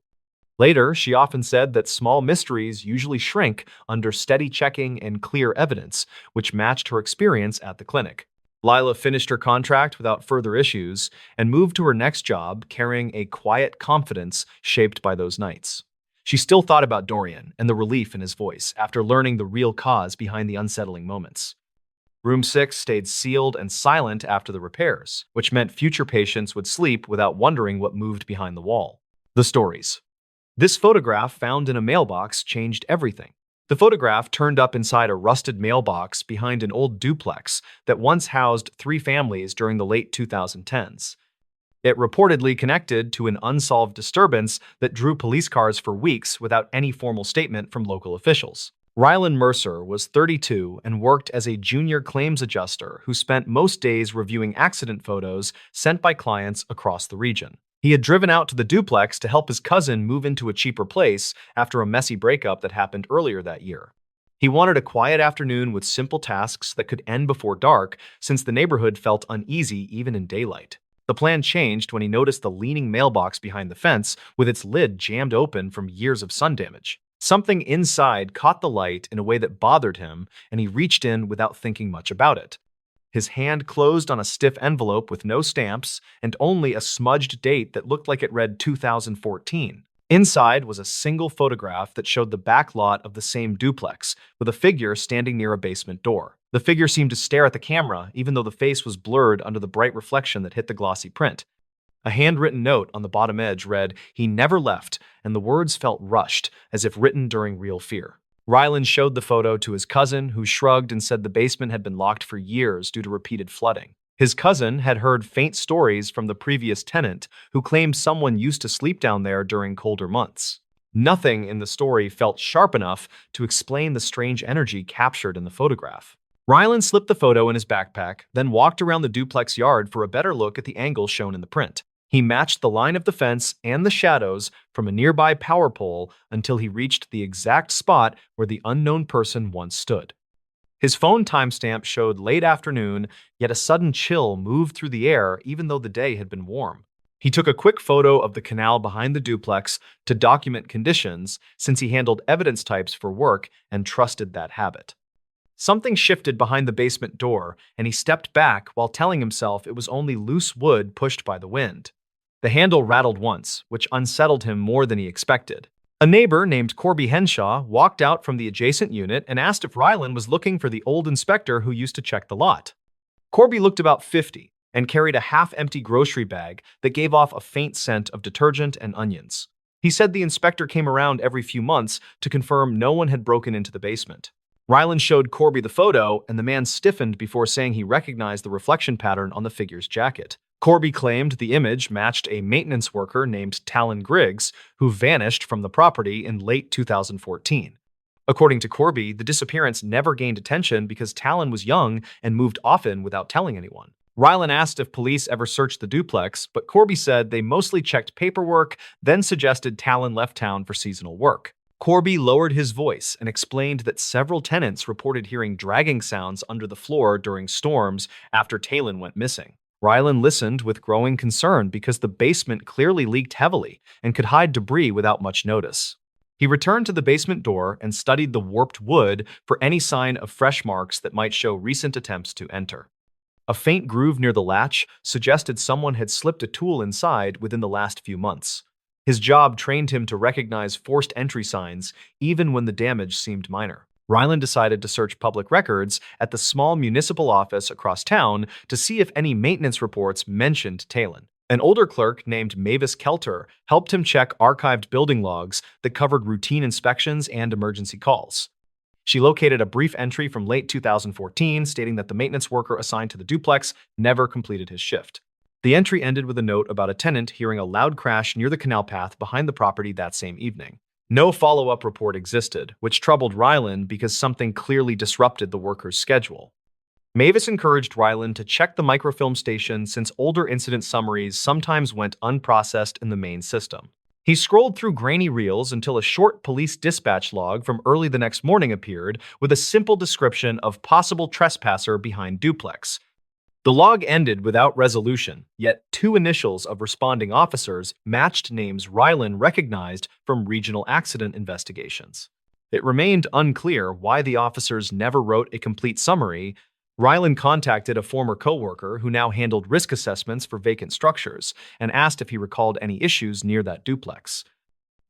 Later, she often said that small mysteries usually shrink under steady checking and clear evidence, which matched her experience at the clinic. Lila finished her contract without further issues and moved to her next job carrying a quiet confidence shaped by those nights. She still thought about Dorian and the relief in his voice after learning the real cause behind the unsettling moments. Room 6 stayed sealed and silent after the repairs, which meant future patients would sleep without wondering what moved behind the wall. The stories. This photograph found in a mailbox changed everything. The photograph turned up inside a rusted mailbox behind an old duplex that once housed 3 families during the late 2010s. It reportedly connected to an unsolved disturbance that drew police cars for weeks without any formal statement from local officials. Rylan Mercer was 32 and worked as a junior claims adjuster who spent most days reviewing accident photos sent by clients across the region. He had driven out to the duplex to help his cousin move into a cheaper place after a messy breakup that happened earlier that year. He wanted a quiet afternoon with simple tasks that could end before dark, since the neighborhood felt uneasy even in daylight. The plan changed when he noticed the leaning mailbox behind the fence with its lid jammed open from years of sun damage. Something inside caught the light in a way that bothered him, and he reached in without thinking much about it. His hand closed on a stiff envelope with no stamps and only a smudged date that looked like it read 2014. Inside was a single photograph that showed the back lot of the same duplex, with a figure standing near a basement door. The figure seemed to stare at the camera, even though the face was blurred under the bright reflection that hit the glossy print. A handwritten note on the bottom edge read, "He never left," and the words felt rushed, as if written during real fear. Rylan showed the photo to his cousin, who shrugged and said the basement had been locked for years due to repeated flooding. His cousin had heard faint stories from the previous tenant, who claimed someone used to sleep down there during colder months. Nothing in the story felt sharp enough to explain the strange energy captured in the photograph. Rylan slipped the photo in his backpack, then walked around the duplex yard for a better look at the angle shown in the print. He matched the line of the fence and the shadows from a nearby power pole until he reached the exact spot where the unknown person once stood. His phone timestamp showed late afternoon, yet a sudden chill moved through the air even though the day had been warm. He took a quick photo of the canal behind the duplex to document conditions, since he handled evidence types for work and trusted that habit. Something shifted behind the basement door, and he stepped back while telling himself it was only loose wood pushed by the wind. The handle rattled once, which unsettled him more than he expected. A neighbor named Corby Henshaw walked out from the adjacent unit and asked if Rylan was looking for the old inspector who used to check the lot. Corby looked about 50 and carried a half-empty grocery bag that gave off a faint scent of detergent and onions. He said the inspector came around every few months to confirm no one had broken into the basement. Rylan showed Corby the photo, and the man stiffened before saying he recognized the reflection pattern on the figure's jacket. Corby claimed the image matched a maintenance worker named Talon Griggs, who vanished from the property in late 2014. According to Corby, the disappearance never gained attention because Talon was young and moved often without telling anyone. Rylan asked if police ever searched the duplex, but Corby said they mostly checked paperwork, then suggested Talon left town for seasonal work. Corby lowered his voice and explained that several tenants reported hearing dragging sounds under the floor during storms after Talon went missing. Rylan listened with growing concern because the basement clearly leaked heavily and could hide debris without much notice. He returned to the basement door and studied the warped wood for any sign of fresh marks that might show recent attempts to enter. A faint groove near the latch suggested someone had slipped a tool inside within the last few months. His job trained him to recognize forced entry signs even when the damage seemed minor. Rylan decided to search public records at the small municipal office across town to see if any maintenance reports mentioned Talon. An older clerk named Mavis Kelter helped him check archived building logs that covered routine inspections and emergency calls. She located a brief entry from late 2014 stating that the maintenance worker assigned to the duplex never completed his shift. The entry ended with a note about a tenant hearing a loud crash near the canal path behind the property that same evening. No follow-up report existed, which troubled Rylan because something clearly disrupted the worker's schedule. Mavis encouraged Rylan to check the microfilm station since older incident summaries sometimes went unprocessed in the main system. He scrolled through grainy reels until a short police dispatch log from early the next morning appeared with a simple description of possible trespasser behind duplex. The log ended without resolution, yet two initials of responding officers matched names Rylan recognized from regional accident investigations. It remained unclear why the officers never wrote a complete summary. Rylan contacted a former coworker who now handled risk assessments for vacant structures and asked if he recalled any issues near that duplex.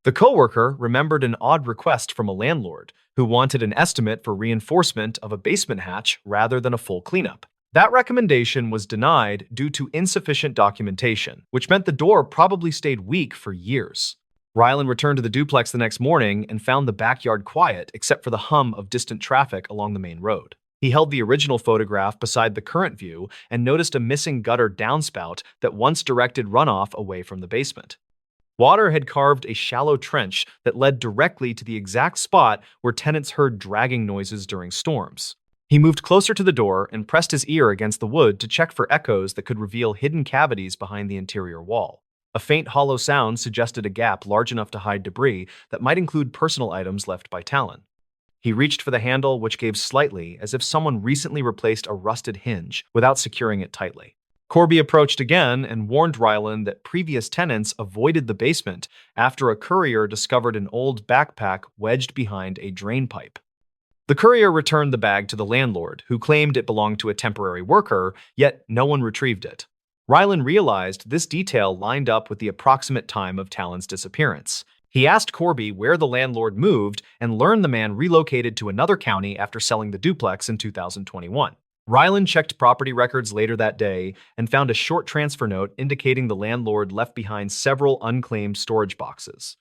The coworker remembered an odd request from a landlord who wanted an estimate for reinforcement of a basement hatch rather than a full cleanup. That recommendation was denied due to insufficient documentation, which meant the door probably stayed weak for years. Rylan returned to the duplex the next morning and found the backyard quiet except for the hum of distant traffic along the main road. He held the original photograph beside the current view and noticed a missing gutter downspout that once directed runoff away from the basement. Water had carved a shallow trench that led directly to the exact spot where tenants heard dragging noises during storms. He moved closer to the door and pressed his ear against the wood to check for echoes that could reveal hidden cavities behind the interior wall. A faint hollow sound suggested a gap large enough to hide debris that might include personal items left by Talon. He reached for the handle, which gave slightly, as if someone recently replaced a rusted hinge without securing it tightly. Corby approached again and warned Rylan that previous tenants avoided the basement after a courier discovered an old backpack wedged behind a drain pipe. The courier returned the bag to the landlord, who claimed it belonged to a temporary worker, yet no one retrieved it. Rylan realized this detail lined up with the approximate time of Talon's disappearance. He asked Corby where the landlord moved and learned the man relocated to another county after selling the duplex in 2021. Rylan checked property records later that day and found a short transfer note indicating the landlord left behind several unclaimed storage boxes.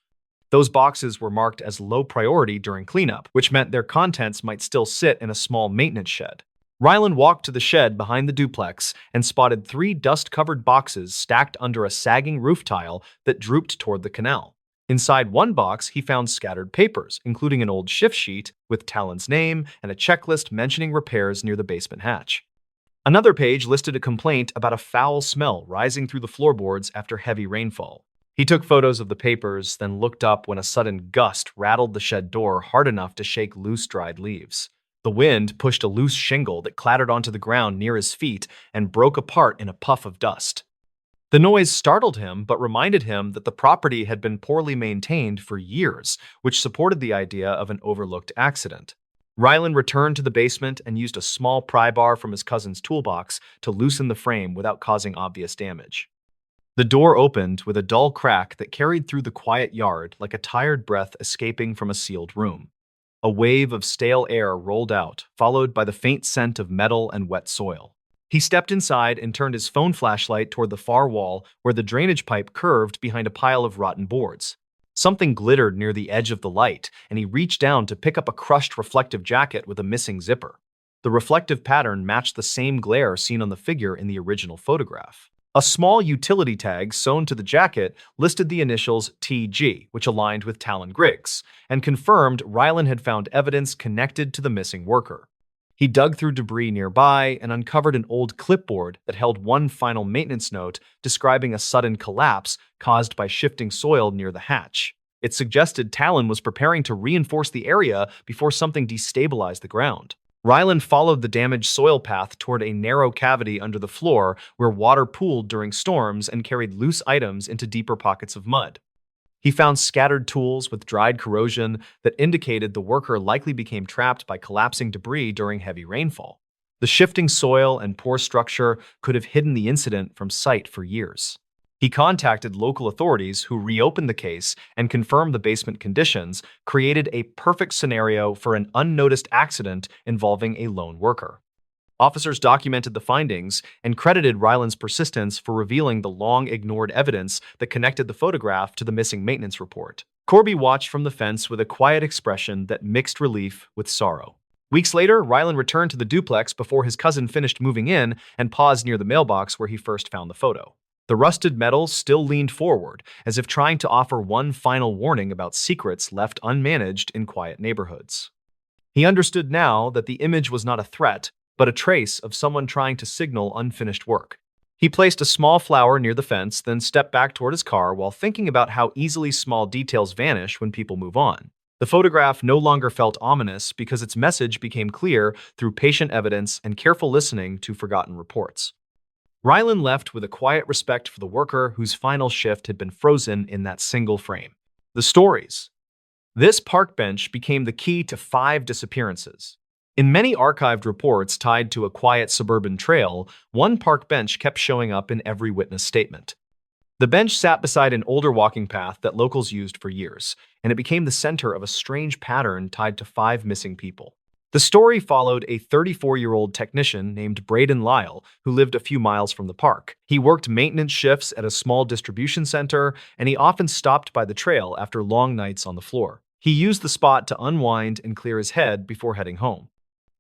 Those boxes were marked as low priority during cleanup, which meant their contents might still sit in a small maintenance shed. Rylan walked to the shed behind the duplex and spotted 3 dust-covered boxes stacked under a sagging roof tile that drooped toward the canal. Inside one box, he found scattered papers, including an old shift sheet with Talon's name and a checklist mentioning repairs near the basement hatch. Another page listed a complaint about a foul smell rising through the floorboards after heavy rainfall. He took photos of the papers, then looked up when a sudden gust rattled the shed door hard enough to shake loose dried leaves. The wind pushed a loose shingle that clattered onto the ground near his feet and broke apart in a puff of dust. The noise startled him, but reminded him that the property had been poorly maintained for years, which supported the idea of an overlooked accident. Rylan returned to the basement and used a small pry bar from his cousin's toolbox to loosen the frame without causing obvious damage. The door opened with a dull crack that carried through the quiet yard like a tired breath escaping from a sealed room. A wave of stale air rolled out, followed by the faint scent of metal and wet soil. He stepped inside and turned his phone flashlight toward the far wall where the drainage pipe curved behind a pile of rotten boards. Something glittered near the edge of the light, and he reached down to pick up a crushed reflective jacket with a missing zipper. The reflective pattern matched the same glare seen on the figure in the original photograph. A small utility tag sewn to the jacket listed the initials TG, which aligned with Talon Griggs, and confirmed Rylan had found evidence connected to the missing worker. He dug through debris nearby and uncovered an old clipboard that held one final maintenance note describing a sudden collapse caused by shifting soil near the hatch. It suggested Talon was preparing to reinforce the area before something destabilized the ground. Rylan followed the damaged soil path toward a narrow cavity under the floor where water pooled during storms and carried loose items into deeper pockets of mud. He found scattered tools with dried corrosion that indicated the worker likely became trapped by collapsing debris during heavy rainfall. The shifting soil and poor structure could have hidden the incident from sight for years. He contacted local authorities who reopened the case and confirmed the basement conditions created a perfect scenario for an unnoticed accident involving a lone worker. Officers documented the findings and credited Rylan's persistence for revealing the long-ignored evidence that connected the photograph to the missing maintenance report. Corby watched from the fence with a quiet expression that mixed relief with sorrow. Weeks later, Rylan returned to the duplex before his cousin finished moving in and paused near the mailbox where he first found the photo. The rusted metal still leaned forward, as if trying to offer one final warning about secrets left unmanaged in quiet neighborhoods. He understood now that the image was not a threat, but a trace of someone trying to signal unfinished work. He placed a small flower near the fence, then stepped back toward his car while thinking about how easily small details vanish when people move on. The photograph no longer felt ominous because its message became clear through patient evidence and careful listening to forgotten reports. Rylan left with a quiet respect for the worker whose final shift had been frozen in that single frame. The stories. This park bench became the key to 5 disappearances. In many archived reports tied to a quiet suburban trail, one park bench kept showing up in every witness statement. The bench sat beside an older walking path that locals used for years, and it became the center of a strange pattern tied to 5 missing people. The story followed a 34-year-old technician named Braden Lyle, who lived a few miles from the park. He worked maintenance shifts at a small distribution center, and he often stopped by the trail after long nights on the floor. He used the spot to unwind and clear his head before heading home.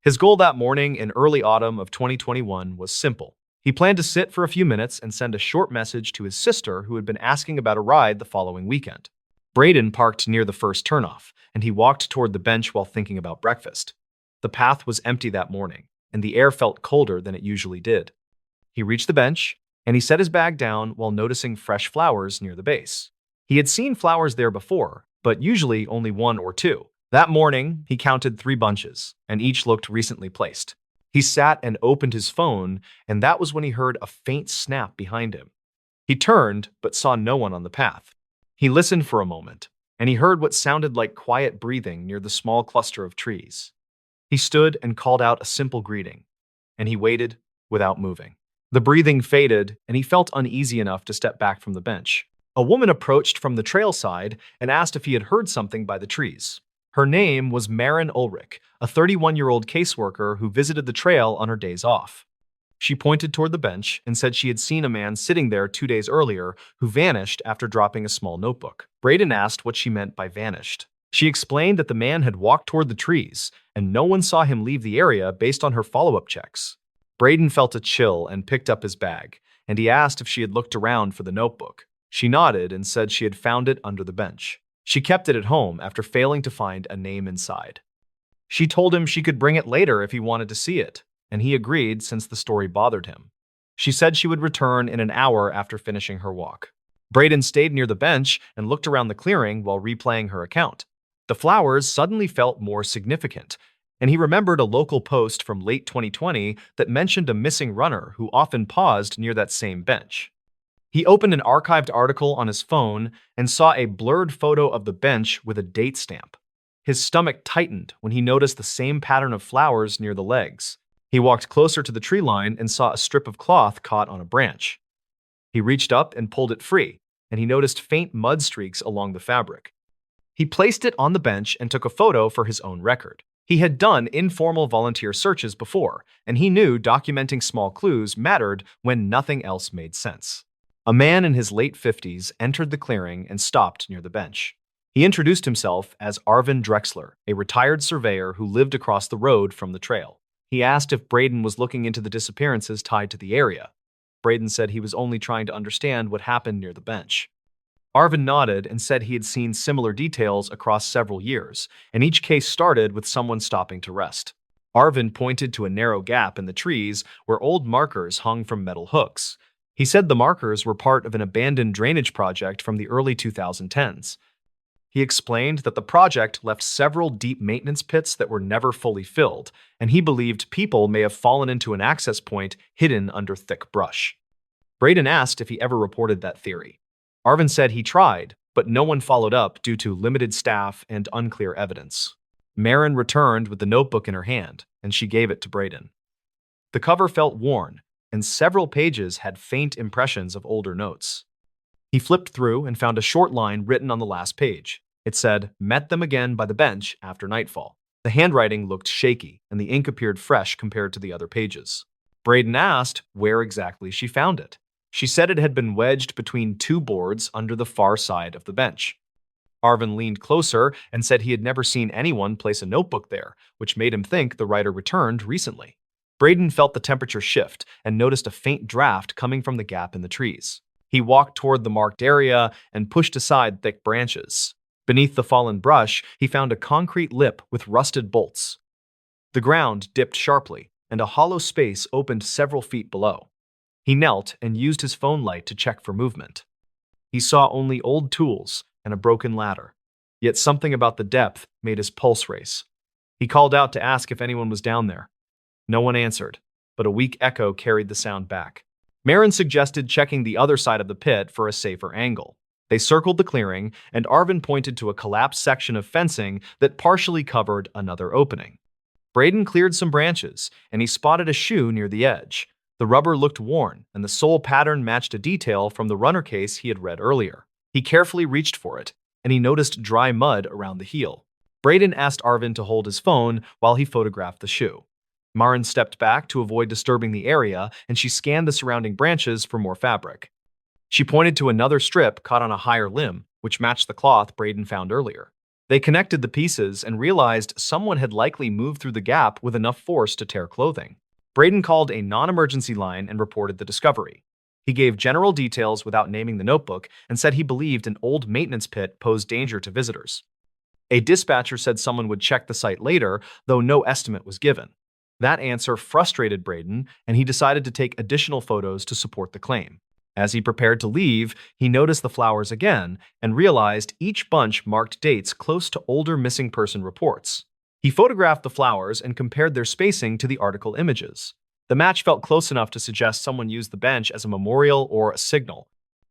His goal that morning in early autumn of 2021 was simple. He planned to sit for a few minutes and send a short message to his sister who had been asking about a ride the following weekend. Braden parked near the first turnoff, and he walked toward the bench while thinking about breakfast. The path was empty that morning, and the air felt colder than it usually did. He reached the bench, and he set his bag down while noticing fresh flowers near the base. He had seen flowers there before, but usually only one or two. That morning, he counted 3 bunches, and each looked recently placed. He sat and opened his phone, and that was when he heard a faint snap behind him. He turned, but saw no one on the path. He listened for a moment, and he heard what sounded like quiet breathing near the small cluster of trees. He stood and called out a simple greeting, and he waited without moving. The breathing faded, and he felt uneasy enough to step back from the bench. A woman approached from the trail side and asked if he had heard something by the trees. Her name was Maren Ulrich, a 31-year-old caseworker who visited the trail on her days off. She pointed toward the bench and said she had seen a man sitting there 2 days earlier who vanished after dropping a small notebook. Braden asked what she meant by vanished. She explained that the man had walked toward the trees, and no one saw him leave the area based on her follow-up checks. Braden felt a chill and picked up his bag, and he asked if she had looked around for the notebook. She nodded and said she had found it under the bench. She kept it at home after failing to find a name inside. She told him she could bring it later if he wanted to see it, and he agreed since the story bothered him. She said she would return in an hour after finishing her walk. Braden stayed near the bench and looked around the clearing while replaying her account. The flowers suddenly felt more significant, and he remembered a local post from late 2020 that mentioned a missing runner who often paused near that same bench. He opened an archived article on his phone and saw a blurred photo of the bench with a date stamp. His stomach tightened when he noticed the same pattern of flowers near the legs. He walked closer to the tree line and saw a strip of cloth caught on a branch. He reached up and pulled it free, and he noticed faint mud streaks along the fabric. He placed it on the bench and took a photo for his own record. He had done informal volunteer searches before, and he knew documenting small clues mattered when nothing else made sense. A man in his late 50s entered the clearing and stopped near the bench. He introduced himself as Arvin Drexler, a retired surveyor who lived across the road from the trail. He asked if Braden was looking into the disappearances tied to the area. Braden said he was only trying to understand what happened near the bench. Arvin nodded and said he had seen similar details across several years, and each case started with someone stopping to rest. Arvin pointed to a narrow gap in the trees where old markers hung from metal hooks. He said the markers were part of an abandoned drainage project from the early 2010s. He explained that the project left several deep maintenance pits that were never fully filled, and he believed people may have fallen into an access point hidden under thick brush. Braden asked if he ever reported that theory. Arvin said he tried, but no one followed up due to limited staff and unclear evidence. Maren returned with the notebook in her hand, and she gave it to Braden. The cover felt worn, and several pages had faint impressions of older notes. He flipped through and found a short line written on the last page. It said, "Met them again by the bench after nightfall." The handwriting looked shaky, and the ink appeared fresh compared to the other pages. Braden asked where exactly she found it. She said it had been wedged between 2 boards under the far side of the bench. Arvin leaned closer and said he had never seen anyone place a notebook there, which made him think the writer returned recently. Braden felt the temperature shift and noticed a faint draft coming from the gap in the trees. He walked toward the marked area and pushed aside thick branches. Beneath the fallen brush, he found a concrete lip with rusted bolts. The ground dipped sharply, and a hollow space opened several feet below. He knelt and used his phone light to check for movement. He saw only old tools and a broken ladder, yet something about the depth made his pulse race. He called out to ask if anyone was down there. No one answered, but a weak echo carried the sound back. Maren suggested checking the other side of the pit for a safer angle. They circled the clearing, and Arvin pointed to a collapsed section of fencing that partially covered another opening. Braden cleared some branches, and he spotted a shoe near the edge. The rubber looked worn, and the sole pattern matched a detail from the runner case he had read earlier. He carefully reached for it, and he noticed dry mud around the heel. Braden asked Arvin to hold his phone while he photographed the shoe. Maren stepped back to avoid disturbing the area, and she scanned the surrounding branches for more fabric. She pointed to another strip caught on a higher limb, which matched the cloth Braden found earlier. They connected the pieces and realized someone had likely moved through the gap with enough force to tear clothing. Braden called a non-emergency line and reported the discovery. He gave general details without naming the notebook and said he believed an old maintenance pit posed danger to visitors. A dispatcher said someone would check the site later, though no estimate was given. That answer frustrated Braden, and he decided to take additional photos to support the claim. As he prepared to leave, he noticed the flowers again and realized each bunch marked dates close to older missing person reports. He photographed the flowers and compared their spacing to the article images. The match felt close enough to suggest someone used the bench as a memorial or a signal.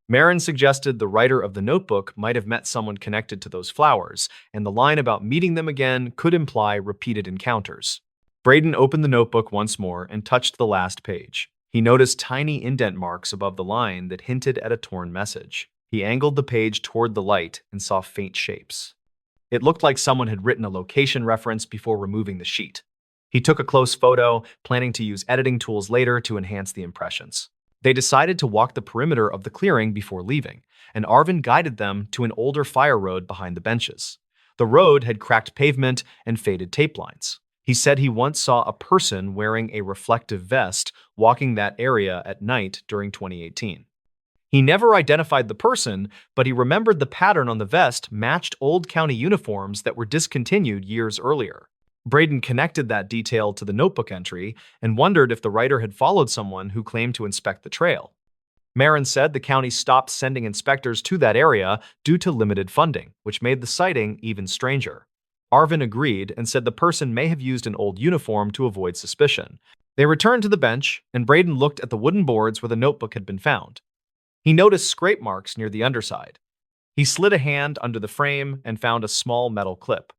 Marin suggested the writer of the notebook might have met someone connected to those flowers, and the line about meeting them again could imply repeated encounters. Braden opened the notebook once more and touched the last page. He noticed tiny indent marks above the line that hinted at a torn message. He angled the page toward the light and saw faint shapes. It looked like someone had written a location reference before removing the sheet. He took a close photo, planning to use editing tools later to enhance the impressions. They decided to walk the perimeter of the clearing before leaving, and Arvin guided them to an older fire road behind the benches. The road had cracked pavement and faded tape lines. He said he once saw a person wearing a reflective vest walking that area at night during 2018. He never identified the person, but he remembered the pattern on the vest matched old county uniforms that were discontinued years earlier. Braden connected that detail to the notebook entry and wondered if the writer had followed someone who claimed to inspect the trail. Marin said the county stopped sending inspectors to that area due to limited funding, which made the sighting even stranger. Arvin agreed and said the person may have used an old uniform to avoid suspicion. They returned to the bench, and Braden looked at the wooden boards where the notebook had been found. He noticed scrape marks near the underside. He slid a hand under the frame and found a small metal clip.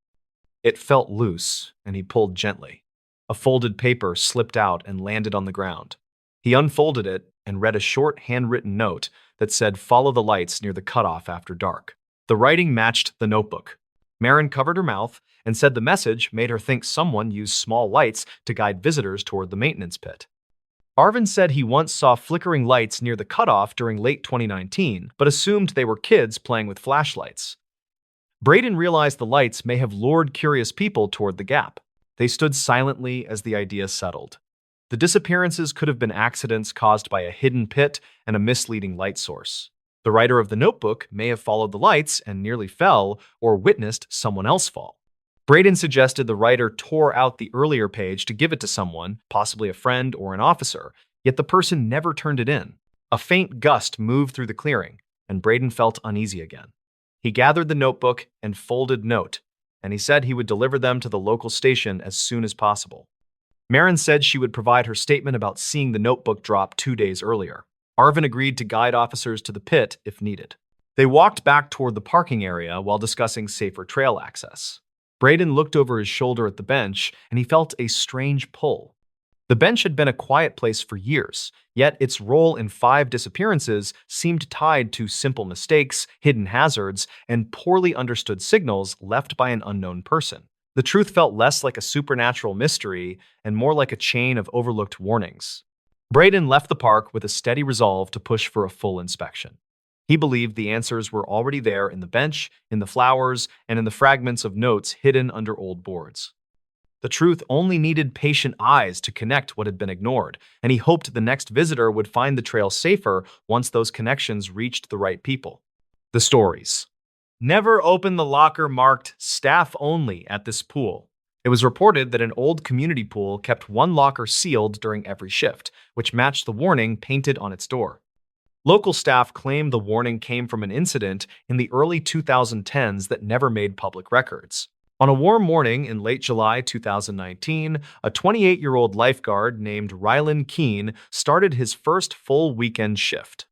It felt loose, and he pulled gently. A folded paper slipped out and landed on the ground. He unfolded it and read a short handwritten note that said, "Follow the lights near the cutoff after dark." The writing matched the notebook. Marin covered her mouth and said the message made her think someone used small lights to guide visitors toward the maintenance pit. Arvin said he once saw flickering lights near the cutoff during late 2019, but assumed they were kids playing with flashlights. Braden realized the lights may have lured curious people toward the gap. They stood silently as the idea settled. The disappearances could have been accidents caused by a hidden pit and a misleading light source. The writer of the notebook may have followed the lights and nearly fell or witnessed someone else fall. Braden suggested the writer tore out the earlier page to give it to someone, possibly a friend or an officer, yet the person never turned it in. A faint gust moved through the clearing, and Braden felt uneasy again. He gathered the notebook and folded note, and he said he would deliver them to the local station as soon as possible. Marin said she would provide her statement about seeing the notebook drop 2 days earlier. Arvin agreed to guide officers to the pit if needed. They walked back toward the parking area while discussing safer trail access. Braden looked over his shoulder at the bench, and he felt a strange pull. The bench had been a quiet place for years, yet its role in 5 disappearances seemed tied to simple mistakes, hidden hazards, and poorly understood signals left by an unknown person. The truth felt less like a supernatural mystery and more like a chain of overlooked warnings. Braden left the park with a steady resolve to push for a full inspection. He believed the answers were already there in the bench, in the flowers, and in the fragments of notes hidden under old boards. The truth only needed patient eyes to connect what had been ignored, and he hoped the next visitor would find the trail safer once those connections reached the right people. The stories. Never open the locker marked "staff only" at this pool. It was reported that an old community pool kept one locker sealed during every shift, which matched the warning painted on its door. Local staff claimed the warning came from an incident in the early 2010s that never made public records. On a warm morning in late July 2019, a 28-year-old lifeguard named Rylan Keene started his first full weekend shift.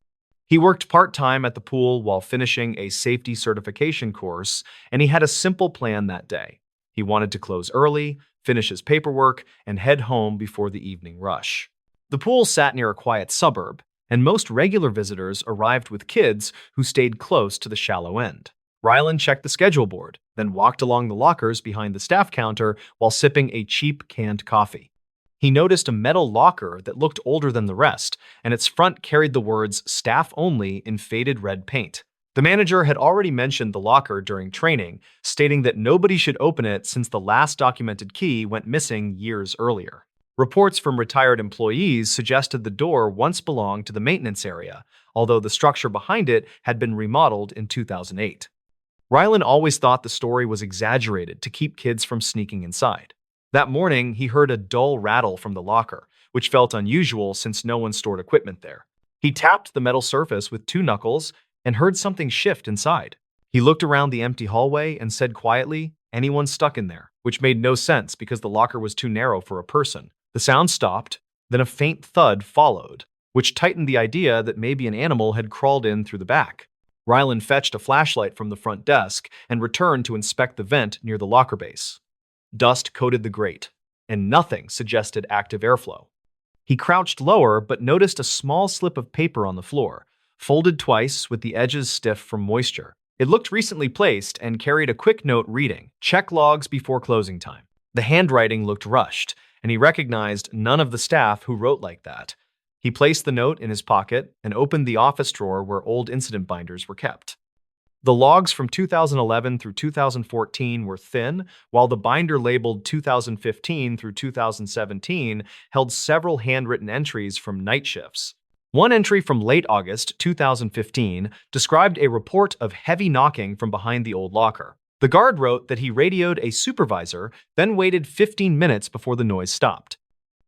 He worked part-time at the pool while finishing a safety certification course, and he had a simple plan that day. He wanted to close early, finish his paperwork, and head home before the evening rush. The pool sat near a quiet suburb, and most regular visitors arrived with kids who stayed close to the shallow end. Rylan checked the schedule board, then walked along the lockers behind the staff counter while sipping a cheap canned coffee. He noticed a metal locker that looked older than the rest, and its front carried the words "Staff Only" in faded red paint. The manager had already mentioned the locker during training, stating that nobody should open it since the last documented key went missing years earlier. Reports from retired employees suggested the door once belonged to the maintenance area, although the structure behind it had been remodeled in 2008. Rylan always thought the story was exaggerated to keep kids from sneaking inside. That morning, he heard a dull rattle from the locker, which felt unusual since no one stored equipment there. He tapped the metal surface with two knuckles and heard something shift inside. He looked around the empty hallway and said quietly, "Anyone stuck in there?" Which made no sense because the locker was too narrow for a person. The sound stopped, then a faint thud followed, which tightened the idea that maybe an animal had crawled in through the back. Rylan fetched a flashlight from the front desk and returned to inspect the vent near the locker base. Dust coated the grate, and nothing suggested active airflow. He crouched lower but noticed a small slip of paper on the floor, folded twice with the edges stiff from moisture. It looked recently placed and carried a quick note reading, "Check logs before closing time." The handwriting looked rushed, and he recognized none of the staff who wrote like that. He placed the note in his pocket and opened the office drawer where old incident binders were kept. The logs from 2011 through 2014 were thin, while the binder labeled 2015 through 2017 held several handwritten entries from night shifts. One entry from late August 2015 described a report of heavy knocking from behind the old locker. The guard wrote that he radioed a supervisor, then waited 15 minutes before the noise stopped.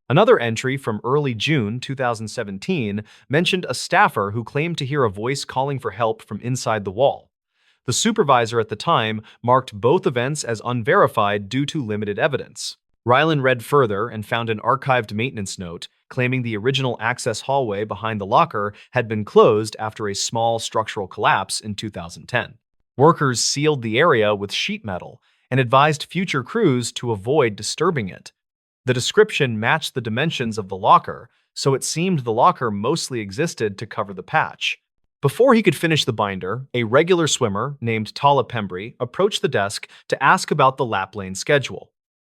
Another entry from early June 2017 mentioned a staffer who claimed to hear a voice calling for help from inside the wall. The supervisor at the time marked both events as unverified due to limited evidence. Rylan read further and found an archived maintenance note claiming the original access hallway behind the locker had been closed after a small structural collapse in 2010. Workers sealed the area with sheet metal and advised future crews to avoid disturbing it. The description matched the dimensions of the locker, so it seemed the locker mostly existed to cover the patch. Before he could finish the binder, a regular swimmer named Tala Pembry approached the desk to ask about the lap lane schedule.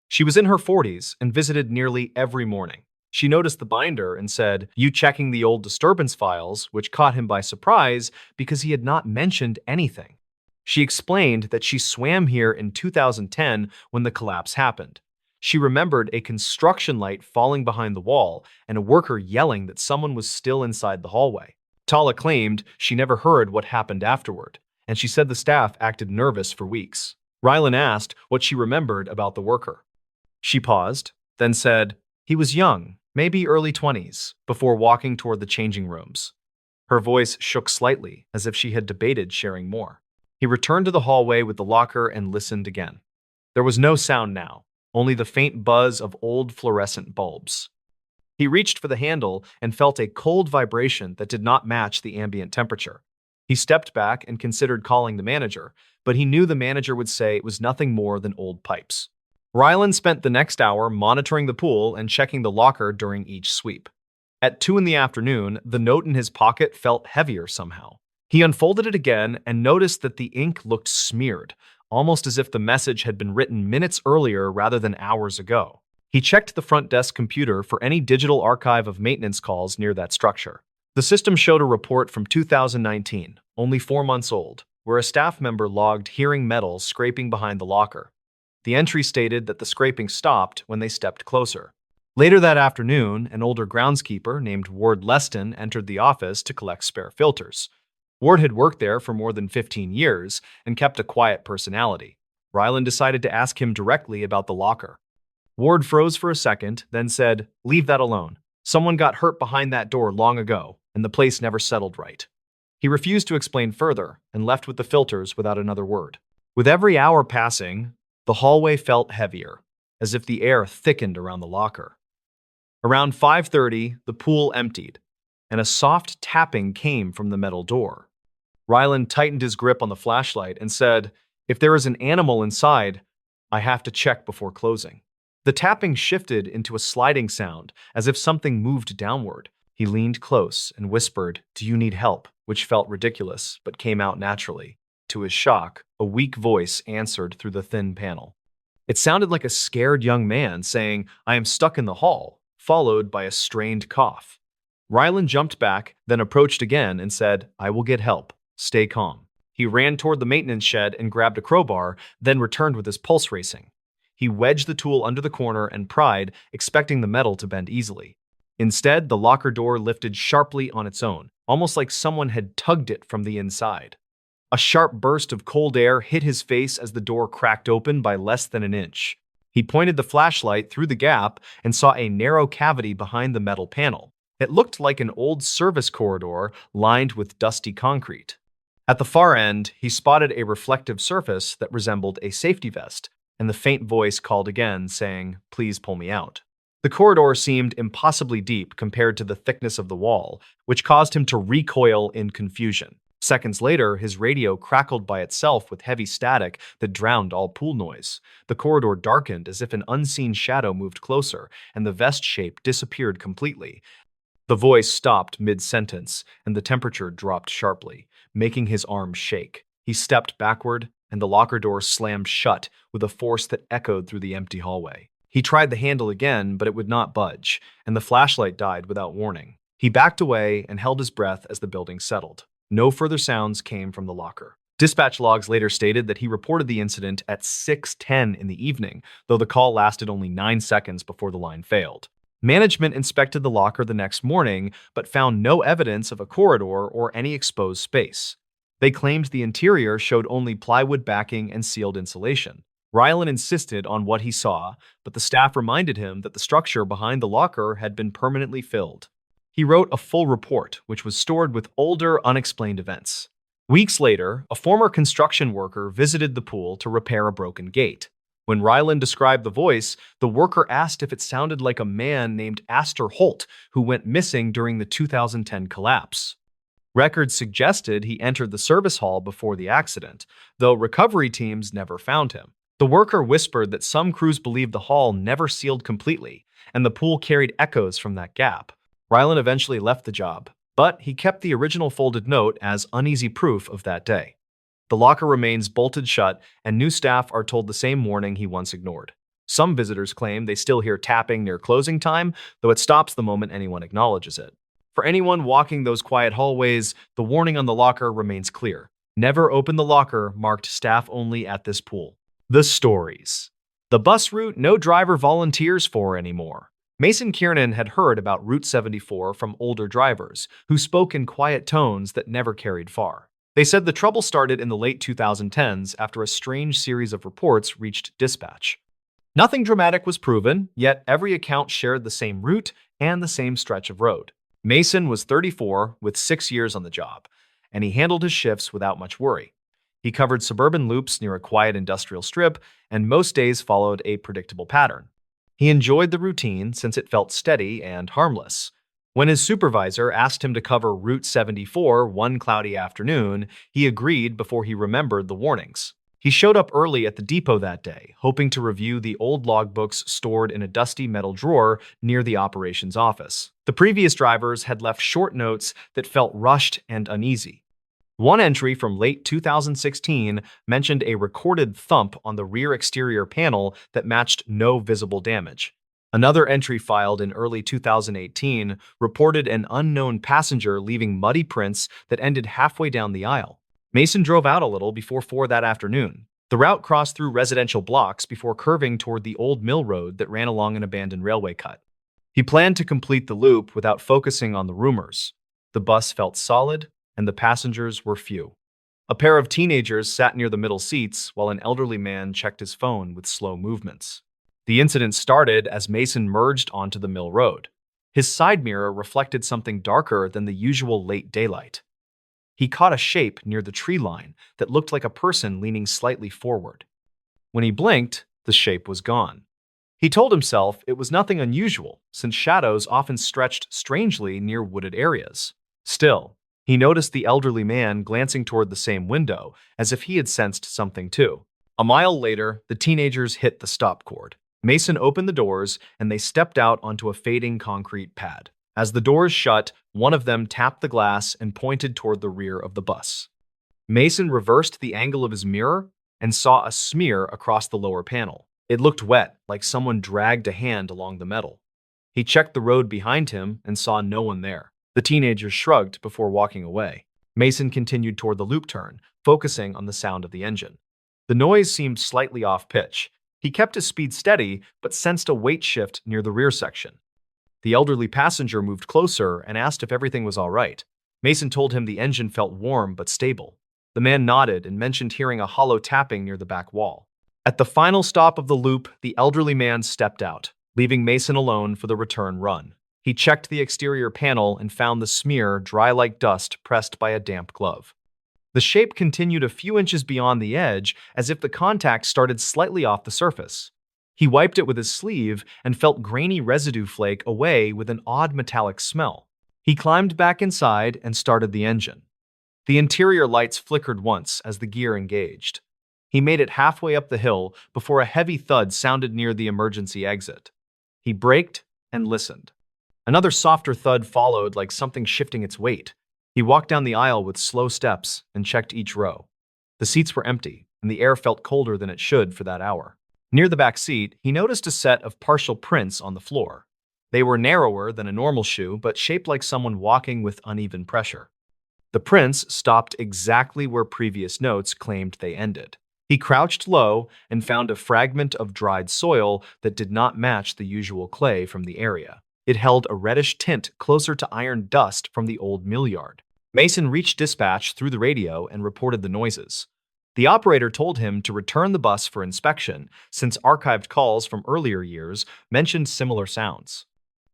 She was in her 40s and visited nearly every morning. She noticed the binder and said, "You checking the old disturbance files," which caught him by surprise because he had not mentioned anything. She explained that she swam here in 2010 when the collapse happened. She remembered a construction light falling behind the wall and a worker yelling that someone was still inside the hallway. Tala claimed she never heard what happened afterward, and she said the staff acted nervous for weeks. Rylan asked what she remembered about the worker. She paused, then said, "He was young, maybe early 20s, before walking toward the changing rooms." Her voice shook slightly, as if she had debated sharing more. He returned to the hallway with the locker and listened again. There was no sound now, only the faint buzz of old fluorescent bulbs. He reached for the handle and felt a cold vibration that did not match the ambient temperature. He stepped back and considered calling the manager, but he knew the manager would say it was nothing more than old pipes. Rylan spent the next hour monitoring the pool and checking the locker during each sweep. At 2 in the afternoon, the note in his pocket felt heavier somehow. He unfolded it again and noticed that the ink looked smeared, almost as if the message had been written minutes earlier rather than hours ago. He checked the front desk computer for any digital archive of maintenance calls near that structure. The system showed a report from 2019, only 4 months old, where a staff member logged hearing metal scraping behind the locker. The entry stated that the scraping stopped when they stepped closer. Later that afternoon, an older groundskeeper named Ward Leston entered the office to collect spare filters. Ward had worked there for more than 15 years and kept a quiet personality. Rylan decided to ask him directly about the locker. Ward froze for a second, then said, "Leave that alone. Someone got hurt behind that door long ago, and the place never settled right." He refused to explain further and left with the filters without another word. With every hour passing, the hallway felt heavier, as if the air thickened around the locker. Around 5:30, the pool emptied, and a soft tapping came from the metal door. Rylan tightened his grip on the flashlight and said, "If there is an animal inside, I have to check before closing." The tapping shifted into a sliding sound, as if something moved downward. He leaned close and whispered, "Do you need help?" which felt ridiculous, but came out naturally. To his shock, a weak voice answered through the thin panel. It sounded like a scared young man saying, "I am stuck in the hall," followed by a strained cough. Rylan jumped back, then approached again and said, "I will get help. Stay calm." He ran toward the maintenance shed and grabbed a crowbar, then returned with his pulse racing. He wedged the tool under the corner and pried, expecting the metal to bend easily. Instead, the locker door lifted sharply on its own, almost like someone had tugged it from the inside. A sharp burst of cold air hit his face as the door cracked open by less than an inch. He pointed the flashlight through the gap and saw a narrow cavity behind the metal panel. It looked like an old service corridor lined with dusty concrete. At the far end, he spotted a reflective surface that resembled a safety vest, and the faint voice called again, saying, "Please pull me out." The corridor seemed impossibly deep compared to the thickness of the wall, which caused him to recoil in confusion. Seconds later, his radio crackled by itself with heavy static that drowned all pool noise. The corridor darkened as if an unseen shadow moved closer, and the vest shape disappeared completely. The voice stopped mid-sentence, and the temperature dropped sharply, making his arms shake. He stepped backward, and the locker door slammed shut with a force that echoed through the empty hallway. He tried the handle again, but it would not budge, and the flashlight died without warning. He backed away and held his breath as the building settled. No further sounds came from the locker. Dispatch logs later stated that he reported the incident at 6:10 in the evening, though the call lasted only 9 seconds before the line failed. Management inspected the locker the next morning, but found no evidence of a corridor or any exposed space. They claimed the interior showed only plywood backing and sealed insulation. Rylan insisted on what he saw, but the staff reminded him that the structure behind the locker had been permanently filled. He wrote a full report, which was stored with older, unexplained events. Weeks later, a former construction worker visited the pool to repair a broken gate. When Rylan described the voice, the worker asked if it sounded like a man named Astor Holt, who went missing during the 2010 collapse. Records suggested he entered the service hall before the accident, though recovery teams never found him. The worker whispered that some crews believed the hall never sealed completely, and the pool carried echoes from that gap. Rylan eventually left the job, but he kept the original folded note as uneasy proof of that day. The locker remains bolted shut, and new staff are told the same warning he once ignored. Some visitors claim they still hear tapping near closing time, though it stops the moment anyone acknowledges it. For anyone walking those quiet hallways, the warning on the locker remains clear. Never open the locker marked staff only at this pool. The stories. The bus route no driver volunteers for anymore. Mason Kiernan had heard about Route 74 from older drivers, who spoke in quiet tones that never carried far. They said the trouble started in the late 2010s after a strange series of reports reached dispatch. Nothing dramatic was proven, yet every account shared the same route and the same stretch of road. Mason was 34 with 6 years on the job, and he handled his shifts without much worry. He covered suburban loops near a quiet industrial strip, and most days followed a predictable pattern. He enjoyed the routine since it felt steady and harmless. When his supervisor asked him to cover Route 74 one cloudy afternoon, he agreed before he remembered the warnings. He showed up early at the depot that day, hoping to review the old logbooks stored in a dusty metal drawer near the operations office. The previous drivers had left short notes that felt rushed and uneasy. One entry from late 2016 mentioned a recorded thump on the rear exterior panel that matched no visible damage. Another entry filed in early 2018 reported an unknown passenger leaving muddy prints that ended halfway down the aisle. Mason drove out a little before 4 that afternoon. The route crossed through residential blocks before curving toward the old mill road that ran along an abandoned railway cut. He planned to complete the loop without focusing on the rumors. The bus felt solid, and the passengers were few. A pair of teenagers sat near the middle seats while an elderly man checked his phone with slow movements. The incident started as Mason merged onto the mill road. His side mirror reflected something darker than the usual late daylight. He caught a shape near the tree line that looked like a person leaning slightly forward. When he blinked, the shape was gone. He told himself it was nothing unusual, since shadows often stretched strangely near wooded areas. Still, he noticed the elderly man glancing toward the same window, as if he had sensed something too. A mile later, the teenagers hit the stop cord. Mason opened the doors, and they stepped out onto a fading concrete pad. As the doors shut, one of them tapped the glass and pointed toward the rear of the bus. Mason reversed the angle of his mirror and saw a smear across the lower panel. It looked wet, like someone dragged a hand along the metal. He checked the road behind him and saw no one there. The teenagers shrugged before walking away. Mason continued toward the loop turn, focusing on the sound of the engine. The noise seemed slightly off-pitch. He kept his speed steady, but sensed a weight shift near the rear section. The elderly passenger moved closer and asked if everything was all right. Mason told him the engine felt warm but stable. The man nodded and mentioned hearing a hollow tapping near the back wall. At the final stop of the loop, the elderly man stepped out, leaving Mason alone for the return run. He checked the exterior panel and found the smear dry like dust pressed by a damp glove. The shape continued a few inches beyond the edge, as if the contact started slightly off the surface. He wiped it with his sleeve and felt grainy residue flake away with an odd metallic smell. He climbed back inside and started the engine. The interior lights flickered once as the gear engaged. He made it halfway up the hill before a heavy thud sounded near the emergency exit. He braked and listened. Another softer thud followed, like something shifting its weight. He walked down the aisle with slow steps and checked each row. The seats were empty, and the air felt colder than it should for that hour. Near the back seat, he noticed a set of partial prints on the floor. They were narrower than a normal shoe, but shaped like someone walking with uneven pressure. The prints stopped exactly where previous notes claimed they ended. He crouched low and found a fragment of dried soil that did not match the usual clay from the area. It held a reddish tint closer to iron dust from the old mill yard. Mason reached dispatch through the radio and reported the noises. The operator told him to return the bus for inspection, since archived calls from earlier years mentioned similar sounds.